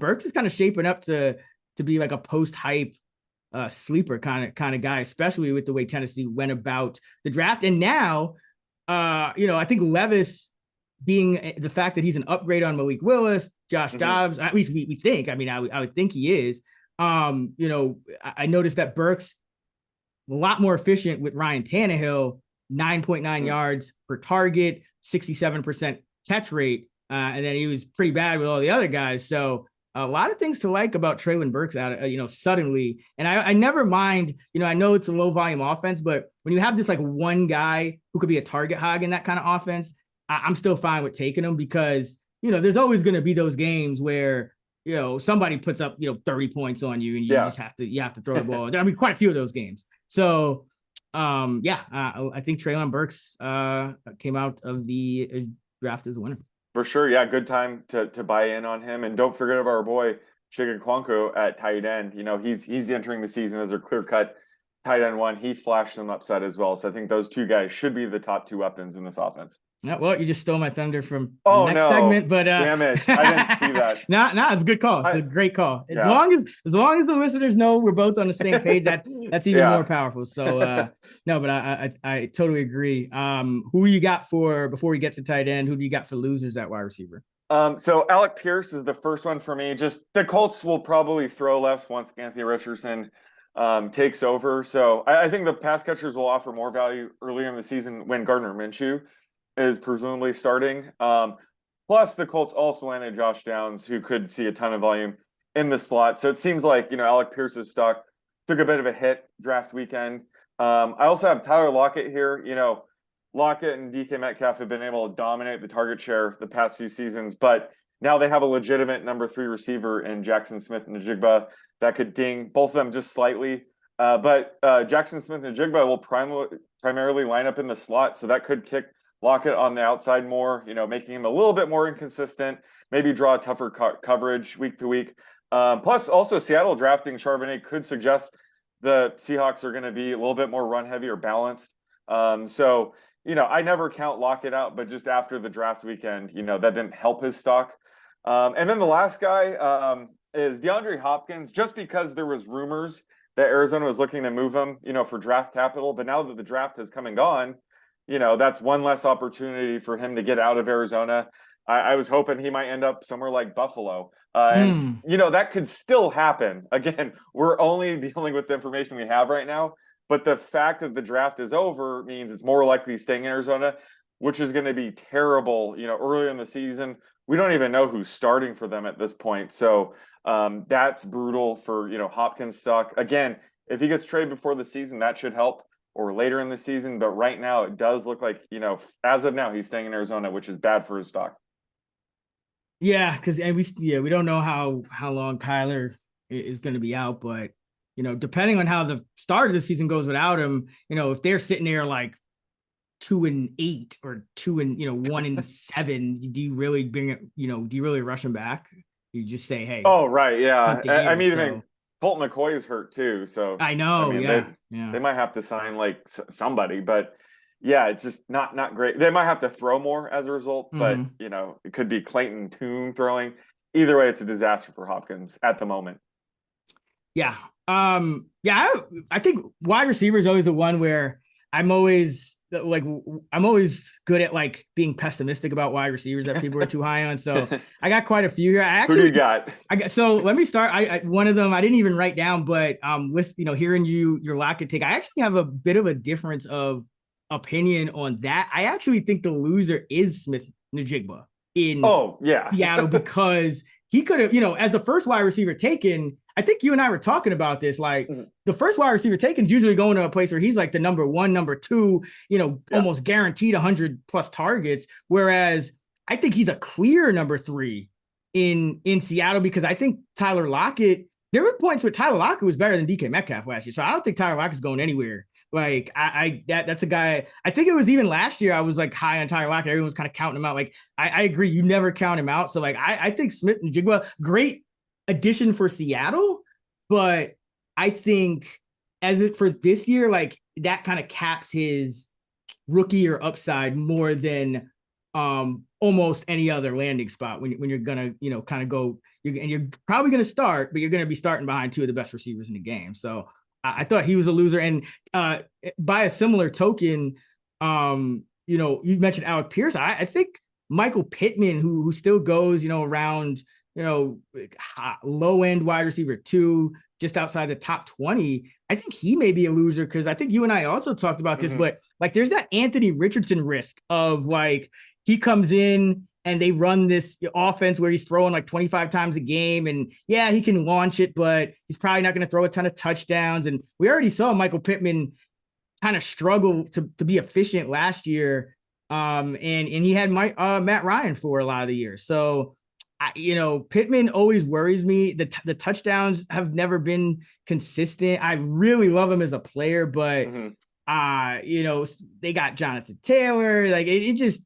Burks is kind of shaping up to be like a post hype sleeper kind of guy, especially with the way Tennessee went about the draft. And now I think Levis, being the fact that he's an upgrade on Malik Willis, Josh Dobbs, at least we think. I mean, I would think he is. I noticed that Burks a lot more efficient with Ryan Tannehill, 9.9 yards per target, 67% catch rate, and then he was pretty bad with all the other guys. So a lot of things to like about Treylon Burks suddenly. And I never mind, I know it's a low volume offense, but when you have this like one guy who could be a target hog in that kind of offense, I'm still fine with taking him, because, there's always going to be those games where, somebody puts up, 30 points on you and you just have to throw the ball. I mean, quite a few of those games. So I think Treylon Burks came out of the draft as a winner. For sure, yeah, good time to buy in on him, and don't forget about our boy Chigga Kwanko at tight end. He's entering the season as a clear-cut tight end one, he flashed some upside as well. So I think those two guys should be the top two weapons in this offense. Yeah, well, you just stole my thunder from the Oh next no. segment, but Damn it. I didn't see that. It's a good call. It's a great call. As Yeah. long as the listeners know we're both on the same page, that's even more powerful. So no, but I totally agree. Who do you got for, before we get to tight end, who do you got for losers at wide receiver? So Alec Pierce is the first one for me. Just the Colts will probably throw less once Anthony Richardson takes over. So I think the pass catchers will offer more value earlier in the season when Gardner Minshew is presumably starting. Plus, the Colts also landed Josh Downs, who could see a ton of volume in the slot. So it seems like, Alec Pierce's stock took a bit of a hit draft weekend. I also have Tyler Lockett here. Lockett and DK Metcalf have been able to dominate the target share the past few seasons, but now they have a legitimate number 3 receiver in Jackson Smith-Njigba that could ding both of them just slightly. But Jackson Smith-Njigba will primarily line up in the slot, so that could kick Lockett on the outside more, making him a little bit more inconsistent, maybe draw tougher coverage week to week. Plus, also Seattle drafting Charbonnet could suggest the Seahawks are going to be a little bit more run heavy or balanced. So I never count Lockett out, but just after the draft weekend, that didn't help his stock. And then the last guy is DeAndre Hopkins, just because there was rumors that Arizona was looking to move him, for draft capital. But now that the draft has come and gone, that's one less opportunity for him to get out of Arizona. I was hoping he might end up somewhere like Buffalo. And that could still happen. Again, we're only dealing with the information we have right now. But the fact that the draft is over means it's more likely staying in Arizona, which is going to be terrible. Earlier in the season, we don't even know who's starting for them at this point. So that's brutal for, Hopkins stock. Again, if he gets traded before the season, that should help, or later in the season. But right now, it does look like, as of now, he's staying in Arizona, which is bad for his stock. Yeah, because we don't know how long Kyler is going to be out, but depending on how the start of the season goes without him, if they're sitting there like 2-8 or 1-7, do you really bring it? Do you really rush him back? You just say, hey. Oh, right, yeah. I mean, Colt McCoy is hurt too, so I know. They might have to sign like somebody, but yeah, it's just not great. They might have to throw more as a result, but it could be Clayton Tune throwing. Either way, it's a disaster for Hopkins at the moment. Yeah. I think wide receiver is always the one where I'm always good at like being pessimistic about wide receivers that people are too high on. So I got quite a few here. Who do you got? So let me start. One of them I didn't even write down, but hearing your Lockett take, I actually have a bit of a difference of opinion on that. I actually think the loser is Smith-Njigba in Seattle because he could have, as the first wide receiver taken. I think you and I were talking about this. Like the first wide receiver taken is usually going to a place where he's like the number 1, number 2, almost guaranteed 100+ targets. Whereas I think he's a clear number 3 in Seattle because I think Tyler Lockett. There were points where Tyler Lockett was better than DK Metcalf last year, so I don't think Tyler Lockett's going anywhere. Like that's a guy. I think it was even last year I was like high on Tyler Lockett. Everyone was kind of counting him out. Like I agree, you never count him out. So like I think Smith-Njigba, great addition for Seattle, but I think for this year, like that kind of caps his rookie or upside more than almost any other landing spot when you're gonna kind of go, you're probably gonna start, but you're gonna be starting behind 2 of the best receivers in the game. So I thought he was a loser. And by a similar token, you mentioned Alec Pierce. I think Michael Pittman, who still goes around low end wide receiver 2, just outside the top 20. I think he may be a loser because I think you and I also talked about this, but like there's that Anthony Richardson risk of like he comes in and they run this offense where he's throwing like 25 times a game, and yeah, he can launch it, but he's probably not going to throw a ton of touchdowns. And we already saw Michael Pittman kind of struggle to be efficient last year, and he had Matt Ryan for a lot of the year. So Pittman always worries me. The touchdowns have never been consistent. I really love him as a player, but they got Jonathan Taylor. Like it just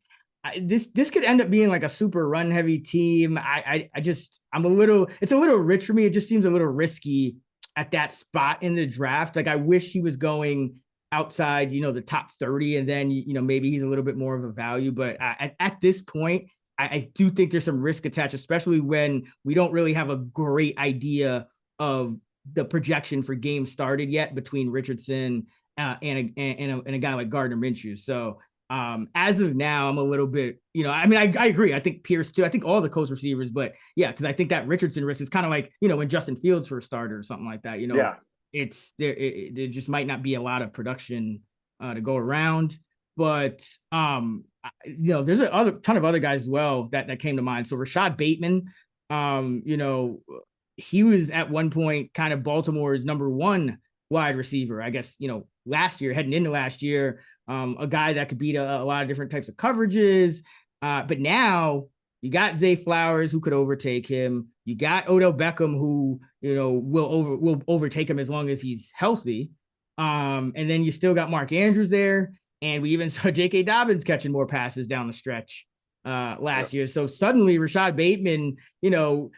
this could end up being like a super run heavy team. It's a little rich for me. It just seems a little risky at that spot in the draft. Like I wish he was going outside, the top 30, and then, maybe he's a little bit more of a value. But at this point, I do think there's some risk attached, especially when we don't really have a great idea of the projection for games started yet between Richardson and a guy like Gardner Minshew. So as of now, I'm a little bit, I agree. I think Pierce too. I think all the Colts receivers, but yeah, because I think that Richardson risk is kind of like, when Justin Fields first started or something like that. Yeah. It's there. There just might not be a lot of production to go around. But there's a ton of other guys as well that came to mind. So Rashad Bateman, he was at one point kind of Baltimore's number one wide receiver, I guess, last year, heading into last year, a guy that could beat a lot of different types of coverages. But now you got Zay Flowers, who could overtake him. You got Odell Beckham, who, will overtake him as long as he's healthy. And then you still got Mark Andrews there. And we even saw J.K. Dobbins catching more passes down the stretch last year. So suddenly Rashad Bateman,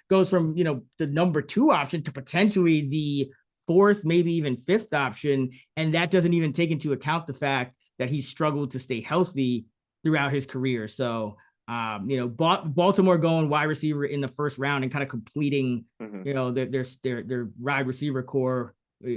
goes from, the number 2 option to potentially the 4th, maybe even 5th option. And that doesn't even take into account the fact that he's struggled to stay healthy throughout his career. So, Baltimore going wide receiver in the first round and kind of completing, their wide receiver core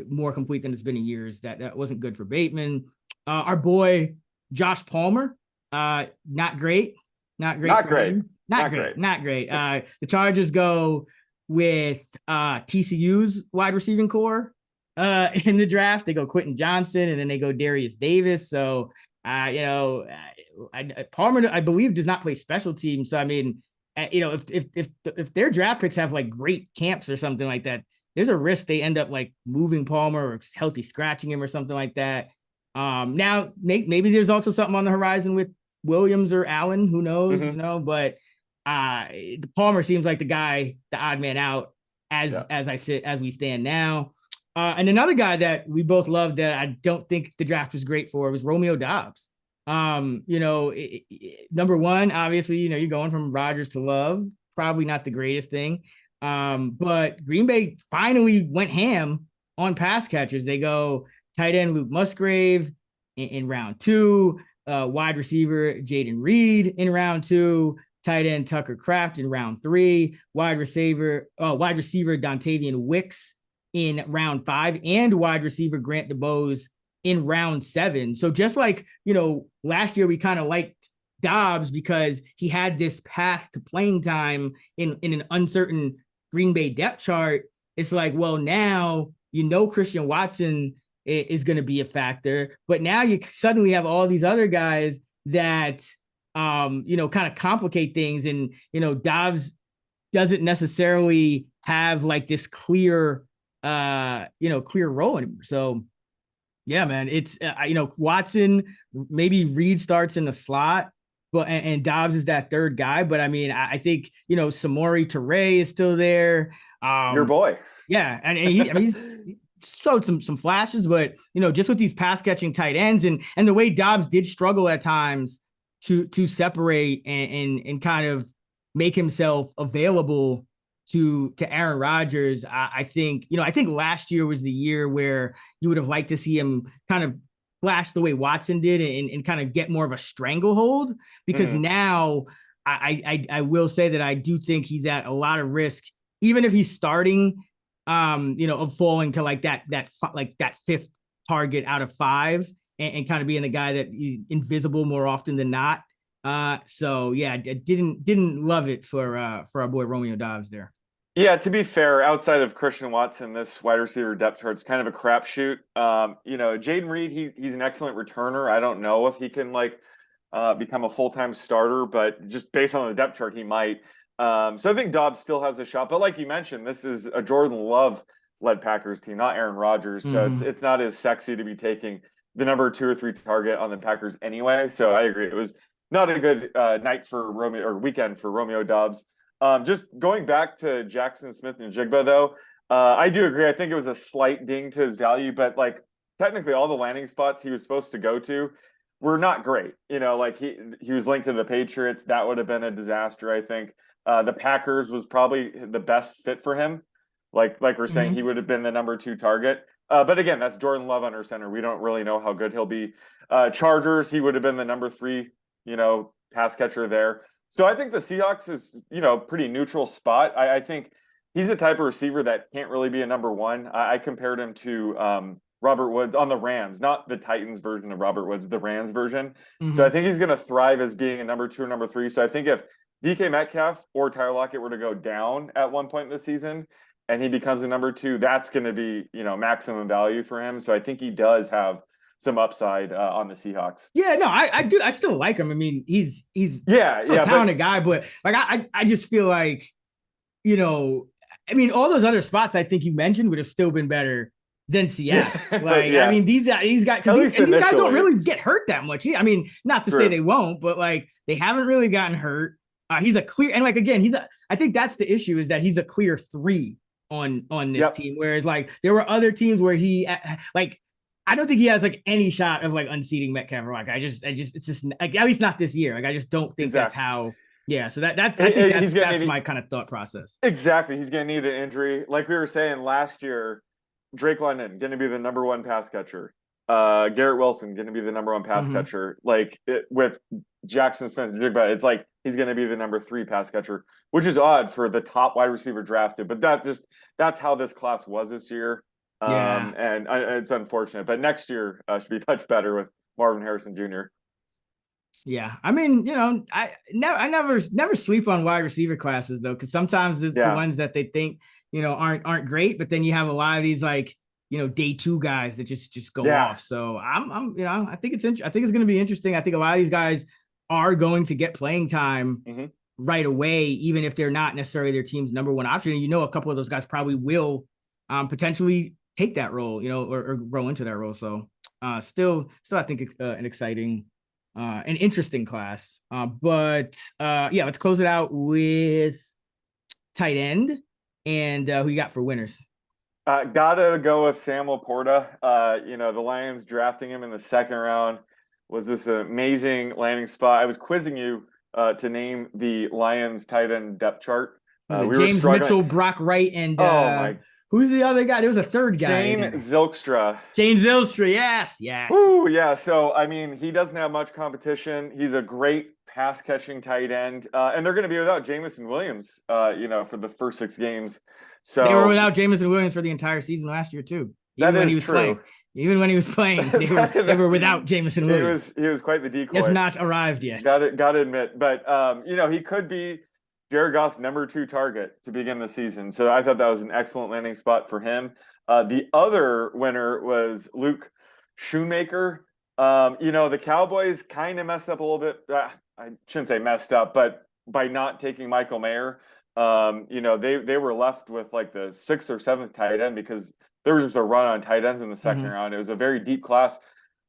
more complete than it's been in years. That wasn't good for Bateman. Our boy Josh Palmer, not great. Not great. The Chargers go with TCU's wide receiving core in the draft. They go Quentin Johnson, and then they go Darius Davis. So Palmer, I believe, does not play special teams. So I mean, if their draft picks have like great camps or something like that, there's a risk they end up like moving Palmer or healthy scratching him or something like that. Now maybe there's also something on the horizon with Williams or Allen, who knows, but Palmer seems like the odd man out as we stand now. And another guy that we both loved that I don't think the draft was great for was Romeo Doubs. Number one, obviously, you're going from Rodgers to Love, probably not the greatest thing. But Green Bay finally went ham on pass catchers. They go tight end Luke Musgrave in round 2, wide receiver Jaden Reed in round 2, tight end Tucker Kraft in round 3, wide receiver Dontavian Wicks in round 5, and wide receiver Grant DeBose in round 7. So just like, last year we kind of liked Dobbs because he had this path to playing time in an uncertain Green Bay depth chart. It's like, well, now, Christian Watson is going to be a factor, but now you suddenly have all these other guys that, kind of complicate things. And, Dobbs doesn't necessarily have like this clear role anymore. So yeah, man, it's, Watson, maybe Reed starts in the slot, but, and Dobbs is that third guy. But I mean, I think, Samori Toure is still there. Your boy. Yeah. And he's showed some flashes, but, just with these pass catching tight ends and the way Dobbs did struggle at times to separate and kind of make himself available to Aaron Rodgers. I think last year was the year where you would have liked to see him kind of flash the way Watson did and kind of get more of a stranglehold, because now I will say that I do think he's at a lot of risk, even if he's starting, of falling to like that 5th target out of 5 and kind of being the guy that is invisible more often than not. So yeah, I didn't love it for our boy Romeo Doubs there. Yeah, to be fair, outside of Christian Watson, this wide receiver depth chart's kind of a crapshoot. Jaden Reed, he's an excellent returner. I don't know if he can become a full-time starter, but just based on the depth chart, he might. So I think Dobbs still has a shot. But like you mentioned, this is a Jordan Love-led Packers team, not Aaron Rodgers. So it's not as sexy to be taking the number 2 or 3 target on the Packers anyway. So I agree. It was not a good night for Romeo, or weekend for Romeo Doubs. Just going back to Jackson Smith and Jigba, though, I do agree. I think it was a slight ding to his value, but technically all the landing spots he was supposed to go to were not great. He was linked to the Patriots. That would have been a disaster, I think. The Packers was probably the best fit for him. like we're saying, he would have been the number 2 target. But again, that's Jordan Love under center. We don't really know how good he'll be. Chargers, he would have been the number 3, pass catcher there. So I think the Seahawks is, pretty neutral spot. I think he's the type of receiver that can't really be a number 1. I compared him to Robert Woods on the Rams, not the Titans version of Robert Woods, the Rams version. So I think he's going to thrive as being a number 2 or number 3. So I think if DK Metcalf or Tyler Lockett were to go down at one point in the season and he becomes a number 2, that's going to be, maximum value for him. So I think he does have some upside on the Seahawks. Yeah, no, I do. I still like him. I mean, he's a talented guy, but like I just feel like, I mean, all those other spots I think you mentioned would have still been better than Seattle. I mean, these guys, because these guys don't really get hurt that much. I mean, not to say they won't, but like they haven't really gotten hurt. He's a clear, and like again, I think that's the issue, is that he's a clear 3 on this team. Whereas like there were other teams where he like, I don't think he has like any shot of like unseating Metcalf. Like I just it's just like, at least not this year. Like I just don't think that's how. Yeah, so I think that's my kind of thought process. Exactly, he's going to need an injury. Like we were saying last year, Drake London going to be the number 1 pass catcher. Garrett Wilson going to be the number 1 pass catcher. Like with Jackson Smith, it's like he's going to be the number 3 pass catcher, which is odd for the top wide receiver drafted. But that's how this class was this year. And it's unfortunate. But next year should be much better with Marvin Harrison Jr. Yeah, I mean, I never sleep on wide receiver classes though, because sometimes it's the ones that they think aren't great, but then you have a lot of these like day 2 guys that just go off. So I'm I think it's I think it's going to be interesting. I think a lot of these guys are going to get playing time right away, even if they're not necessarily their team's number 1 option. And a couple of those guys probably will potentially take that role, or grow into that role. So still I think it's an exciting. An interesting class. But let's close it out with tight end and who you got for winners. Gotta go with Sam Laporta. The Lions drafting him in the 2nd round was this amazing landing spot. I was quizzing you to name the Lions tight end depth chart. James Mitchell, Brock Wright, and who's the other guy? There was a third guy. James Zylstra, yes. Ooh, yeah. So, I mean, he doesn't have much competition. He's a great pass-catching tight end. And they're going to be without Jameson Williams, for the first 6 games. So they were without Jameson Williams for the entire season last year, too. Even when he was playing, they were without Jameson Williams. He was quite the decoy. He has not arrived yet. Got to admit. But, he could be Jared Goff's number 2 target to begin the season. So I thought that was an excellent landing spot for him. The other winner was Luke Schoonmaker. The Cowboys kind of messed up a little bit. I shouldn't say messed up, but by not taking Michael Mayer, they were left with like the 6th or 7th tight end because there was just a run on tight ends in the 2nd round. It was a very deep class.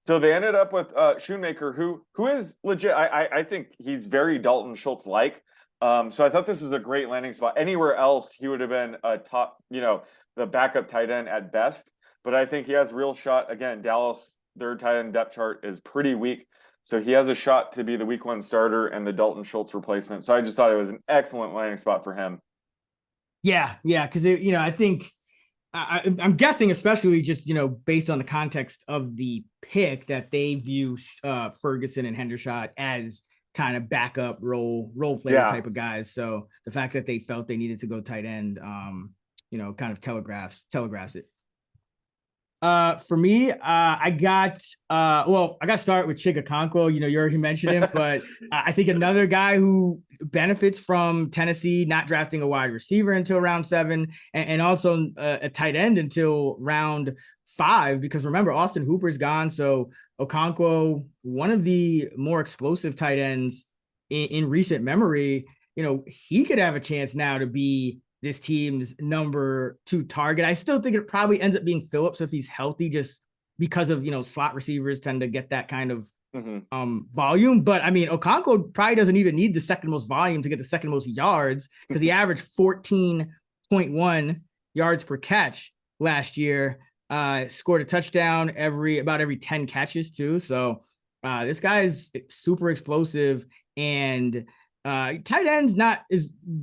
So they ended up with Schoonmaker, who is legit. I think he's very Dalton Schultz-like. So I thought this is a great landing spot. Anywhere else, he would have been a top, the backup tight end at best. But I think he has real shot. Again, Dallas, their tight end depth chart is pretty weak. So he has a shot to be the week 1 starter and the Dalton Schultz replacement. So I just thought it was an excellent landing spot for him. Yeah. Because, I think I'm guessing, especially just, based on the context of the pick, that they view Ferguson and Hendershot as kind of backup role player type of guys. So the fact that they felt they needed to go tight end, kind of telegraphs it. For me, I got to start with Chig Okonkwo. You already mentioned him, but I think another guy who benefits from Tennessee not drafting a wide receiver until round 7 and also a tight end until round 5, because remember, Austin Hooper's gone. So Okonkwo, one of the more explosive tight ends in recent memory, he could have a chance now to be this team's number 2 target. I still think it probably ends up being Phillips if he's healthy, just because of, slot receivers tend to get that kind of volume. But I mean, Okonkwo probably doesn't even need the 2nd most volume to get the 2nd most yards, because he averaged 14.1 yards per catch last year. Scored a touchdown about every 10 catches too. So this guy's super explosive, and Tight ends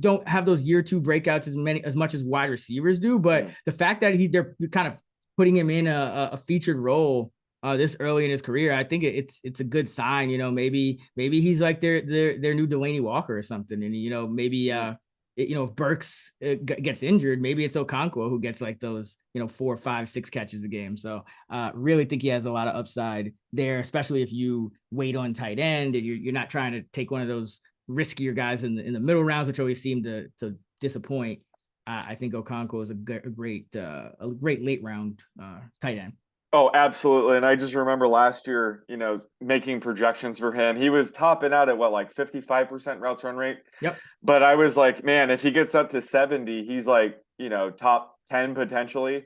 don't have those year two breakouts as much as wide receivers do, but the fact that they're kind of putting him in a featured role this early in his career, I think it's a good sign. Maybe he's like their new Delaney Walker or something, and maybe if Burks gets injured, maybe it's Okonkwo who gets like those 4, 5, 6 catches a game. So really think he has a lot of upside there, especially if you wait on tight end and you're not trying to take one of those riskier guys in the middle rounds, which always seem to disappoint. I think Okonkwo is a great late round tight end. Oh, absolutely. And I just remember last year, making projections for him. He was topping out at like 55% routes run rate. Yep. But I was like, man, if he gets up to 70, he's like, top 10 potentially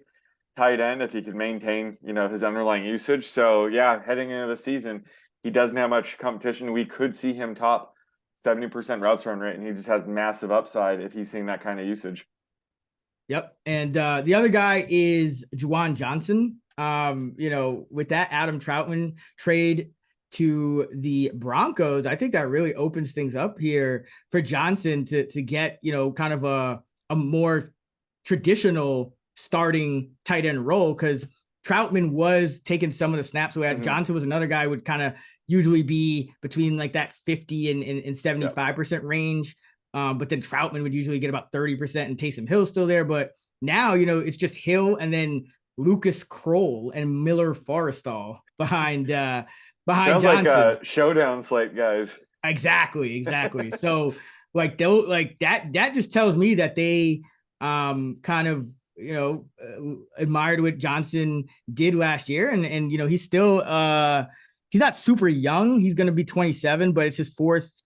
tight end if he could maintain, his underlying usage. So yeah, heading into the season, he doesn't have much competition. We could see him top 70% routes run rate, and he just has massive upside if he's seeing that kind of usage. Yep. And the other guy is Juwan Johnson. With that Adam Troutman trade to the Broncos, I think that really opens things up here for Johnson to get, kind of a more traditional starting tight end role, because Troutman was taking some of the snaps away. Johnson was another guy who would kind of usually be between like that 50 and 75% range. But then Troutman would usually get about 30%, and Taysom Hill's still there. But now, it's just Hill and then Lucas Kroll and Miller Forrestal behind Sounds Johnson. Like a showdown slate, guys. Exactly. So like that just tells me that they kind of admired what Johnson did last year, and he's still he's not super young. He's going to be 27, but it's his fourth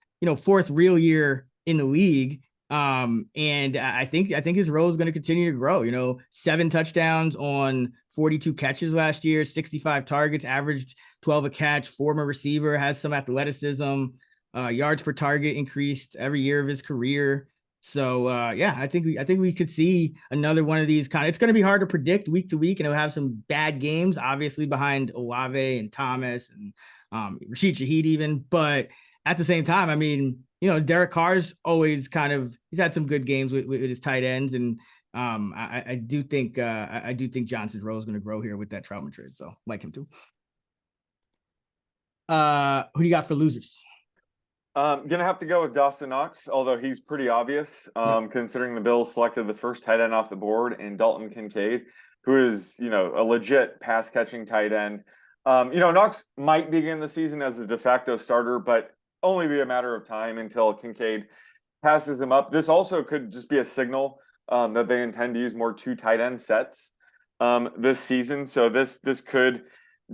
real year in the league. And I think his role is going to continue to grow. 7 touchdowns on 42 catches last year, 65 targets, averaged 12 a catch, former receiver, has some athleticism, yards per target increased every year of his career. So I think we could see another one of these it's going to be hard to predict week to week, and it'll have some bad games, obviously behind Olave and Thomas and Rashid Shaheed even. But at the same time, I mean, Derek Carr's always he's had some good games with his tight ends, and I do think Johnson's role is going to grow here with that Troutman trade. So like him too. Who do you got for losers? Gonna have to go with Dawson Knox, although he's pretty obvious, considering the Bills selected the first tight end off the board in Dalton Kincaid, who is, a legit pass catching tight end. Knox might begin the season as the de facto starter, but only be a matter of time until Kincaid passes him up. This also could just be a signal that they intend to use more 2 tight end sets this season. So this could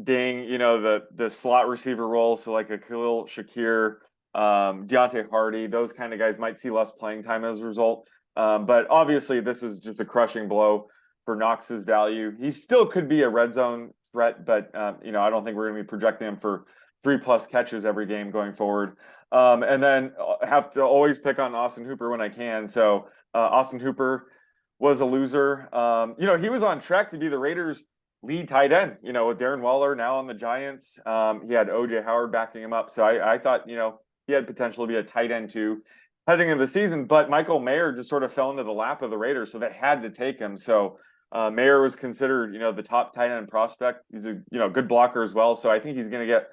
ding, the slot receiver role. So like a Khalil Shakir, Deontay Hardy, those kind of guys might see less playing time as a result. But obviously this is just a crushing blow for Knox's value. He still could be a red zone threat, but I don't think we're going to be projecting him for 3+ catches every game going forward. And then have to always pick on Austin Hooper when I can. So Austin Hooper was a loser. He was on track to be the Raiders' lead tight end, with Darren Waller now on the Giants. He had OJ Howard backing him up. So I thought, he had potential to be a tight end too heading into the season, but Michael Mayer just sort of fell into the lap of the Raiders, so they had to take him. So Mayer was considered, the top tight end prospect. He's a, good blocker as well. So I think he's going to get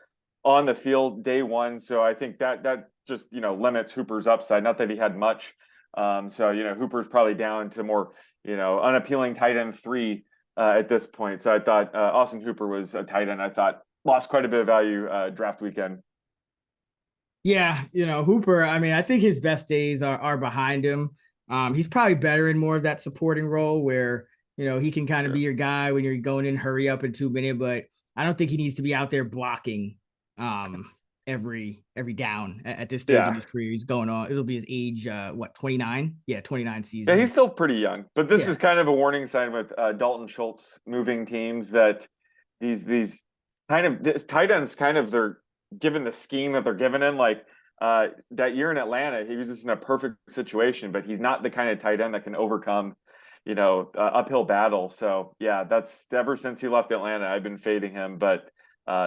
on the field day one. So I think that just, limits Hooper's upside. Not that he had much. So, Hooper's probably down to more, unappealing tight end 3 at this point. So I thought Austin Hooper was a tight end. I thought lost quite a bit of value draft weekend. Yeah, Hooper, I mean, I think his best days are behind him. He's probably better in more of that supporting role where, he can kind of be your guy when you're going in, hurry up in 2 minutes, but I don't think he needs to be out there blocking every down at this stage in his career. He's going on, it'll be his age, 29? Yeah, 29 season. Yeah, he's still pretty young, but this is kind of a warning sign with Dalton Schultz moving teams that these kind of this tight ends they're given the scheme that they're given in. Like that year in Atlanta, he was just in a perfect situation, but he's not the kind of tight end that can overcome, uphill battle. So yeah, that's ever since he left Atlanta, I've been fading him. But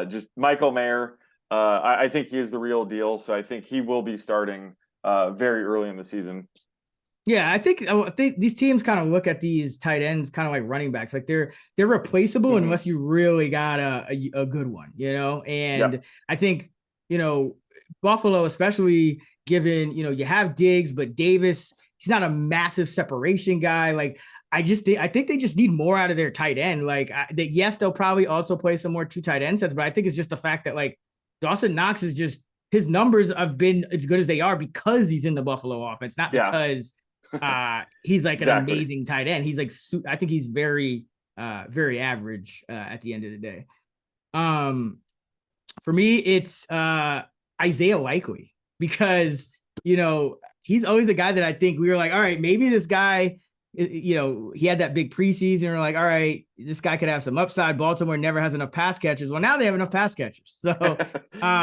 just Michael Mayer, I think he is the real deal. So I think he will be starting very early in the season. Yeah, I think these teams kind of look at these tight ends kind of like running backs. Like they're replaceable unless you really got a good one, you know? And Yep. I think, you know, Buffalo, especially given, you know, you have Diggs, but Davis, he's not a massive separation guy. Like I think they just need more out of their tight end. Like yes, they'll probably also play some more 2 tight end sets, but I think it's just the fact that like Dawson Knox is just, his numbers have been as good as they are because he's in the Buffalo offense, not because he's like an Exactly. amazing tight end. He's like, I think he's very very average at the end of the day. For me, it's Isaiah Likely, because, you know, he's always the guy that I think we were like, all right, maybe this guy, you know, he had that big preseason. We're like, all right, this guy could have some upside. Baltimore never has enough pass catchers. Well, now they have enough pass catchers. So,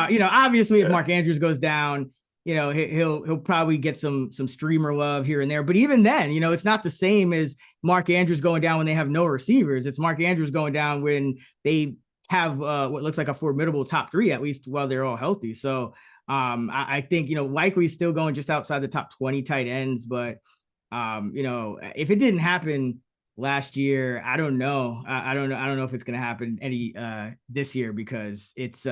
you know, obviously, if Mark Andrews goes down, you know, he'll probably get some streamer love here and there. But even then, you know, it's not the same as Mark Andrews going down when they have no receivers. It's Mark Andrews going down when they have what looks like a formidable top 3, at least while they're all healthy. So I think, you know, Likely still going just outside the top 20 tight ends. But, you know, if it didn't happen last year, I don't know. I don't know if it's going to happen any this year, because it's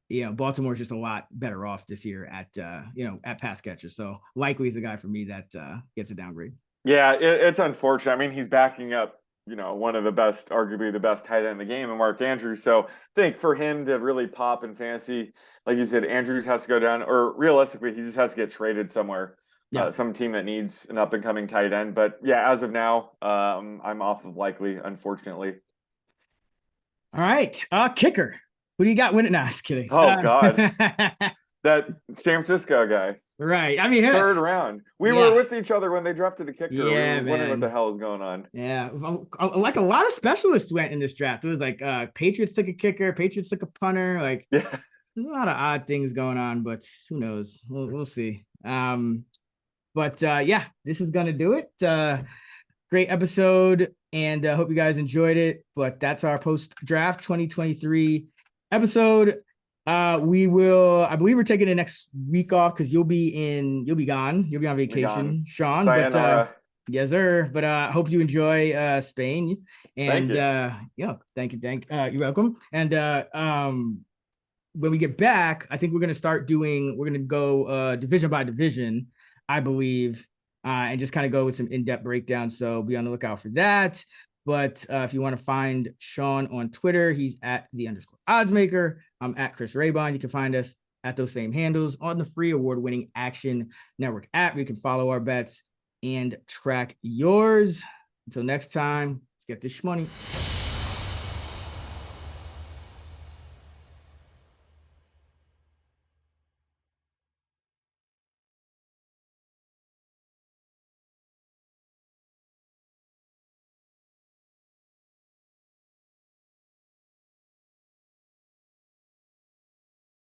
you know, Baltimore's just a lot better off this year at you know, at pass catcher. So Likely is the guy for me that gets a downgrade. Yeah, it's unfortunate. I mean, he's backing up, you know, one of the best, arguably the best tight end in the game, and Mark Andrews. So I think for him to really pop in fantasy, like you said, Andrews has to go down, or realistically, he just has to get traded somewhere. Yeah. Some team that needs an up and coming tight end. But yeah, as of now, I'm off of Likely, unfortunately. All right. Kicker. What do you got winning? No, just kidding. Oh God, that San Francisco guy. Right. I mean, Third round. We were with each other when they drafted the kicker. Yeah, we were wondering what the hell is going on. Yeah. Like a lot of specialists went in this draft. It was like Patriots took a kicker, Patriots took a punter. Like, yeah, there's a lot of odd things going on, but who knows? We'll see. But yeah, this is gonna do it. Great episode, and hope you guys enjoyed it. But that's our post-draft 2023 episode. I believe we're taking the next week off because you'll be gone. You'll be on vacation, Sean. Sayonara. But yes, sir. But hope you enjoy Spain. And yeah, thank you. You're welcome. And when we get back, I think we're gonna go division by division, I believe, and just kind of go with some in-depth breakdown. So be on the lookout for that. But if you want to find Sean on Twitter, he's at @the_oddsmaker. I'm at Chris Raybon. You can find us at those same handles on the free award-winning Action Network app. You can follow our bets and track yours. Until next time, let's get this money.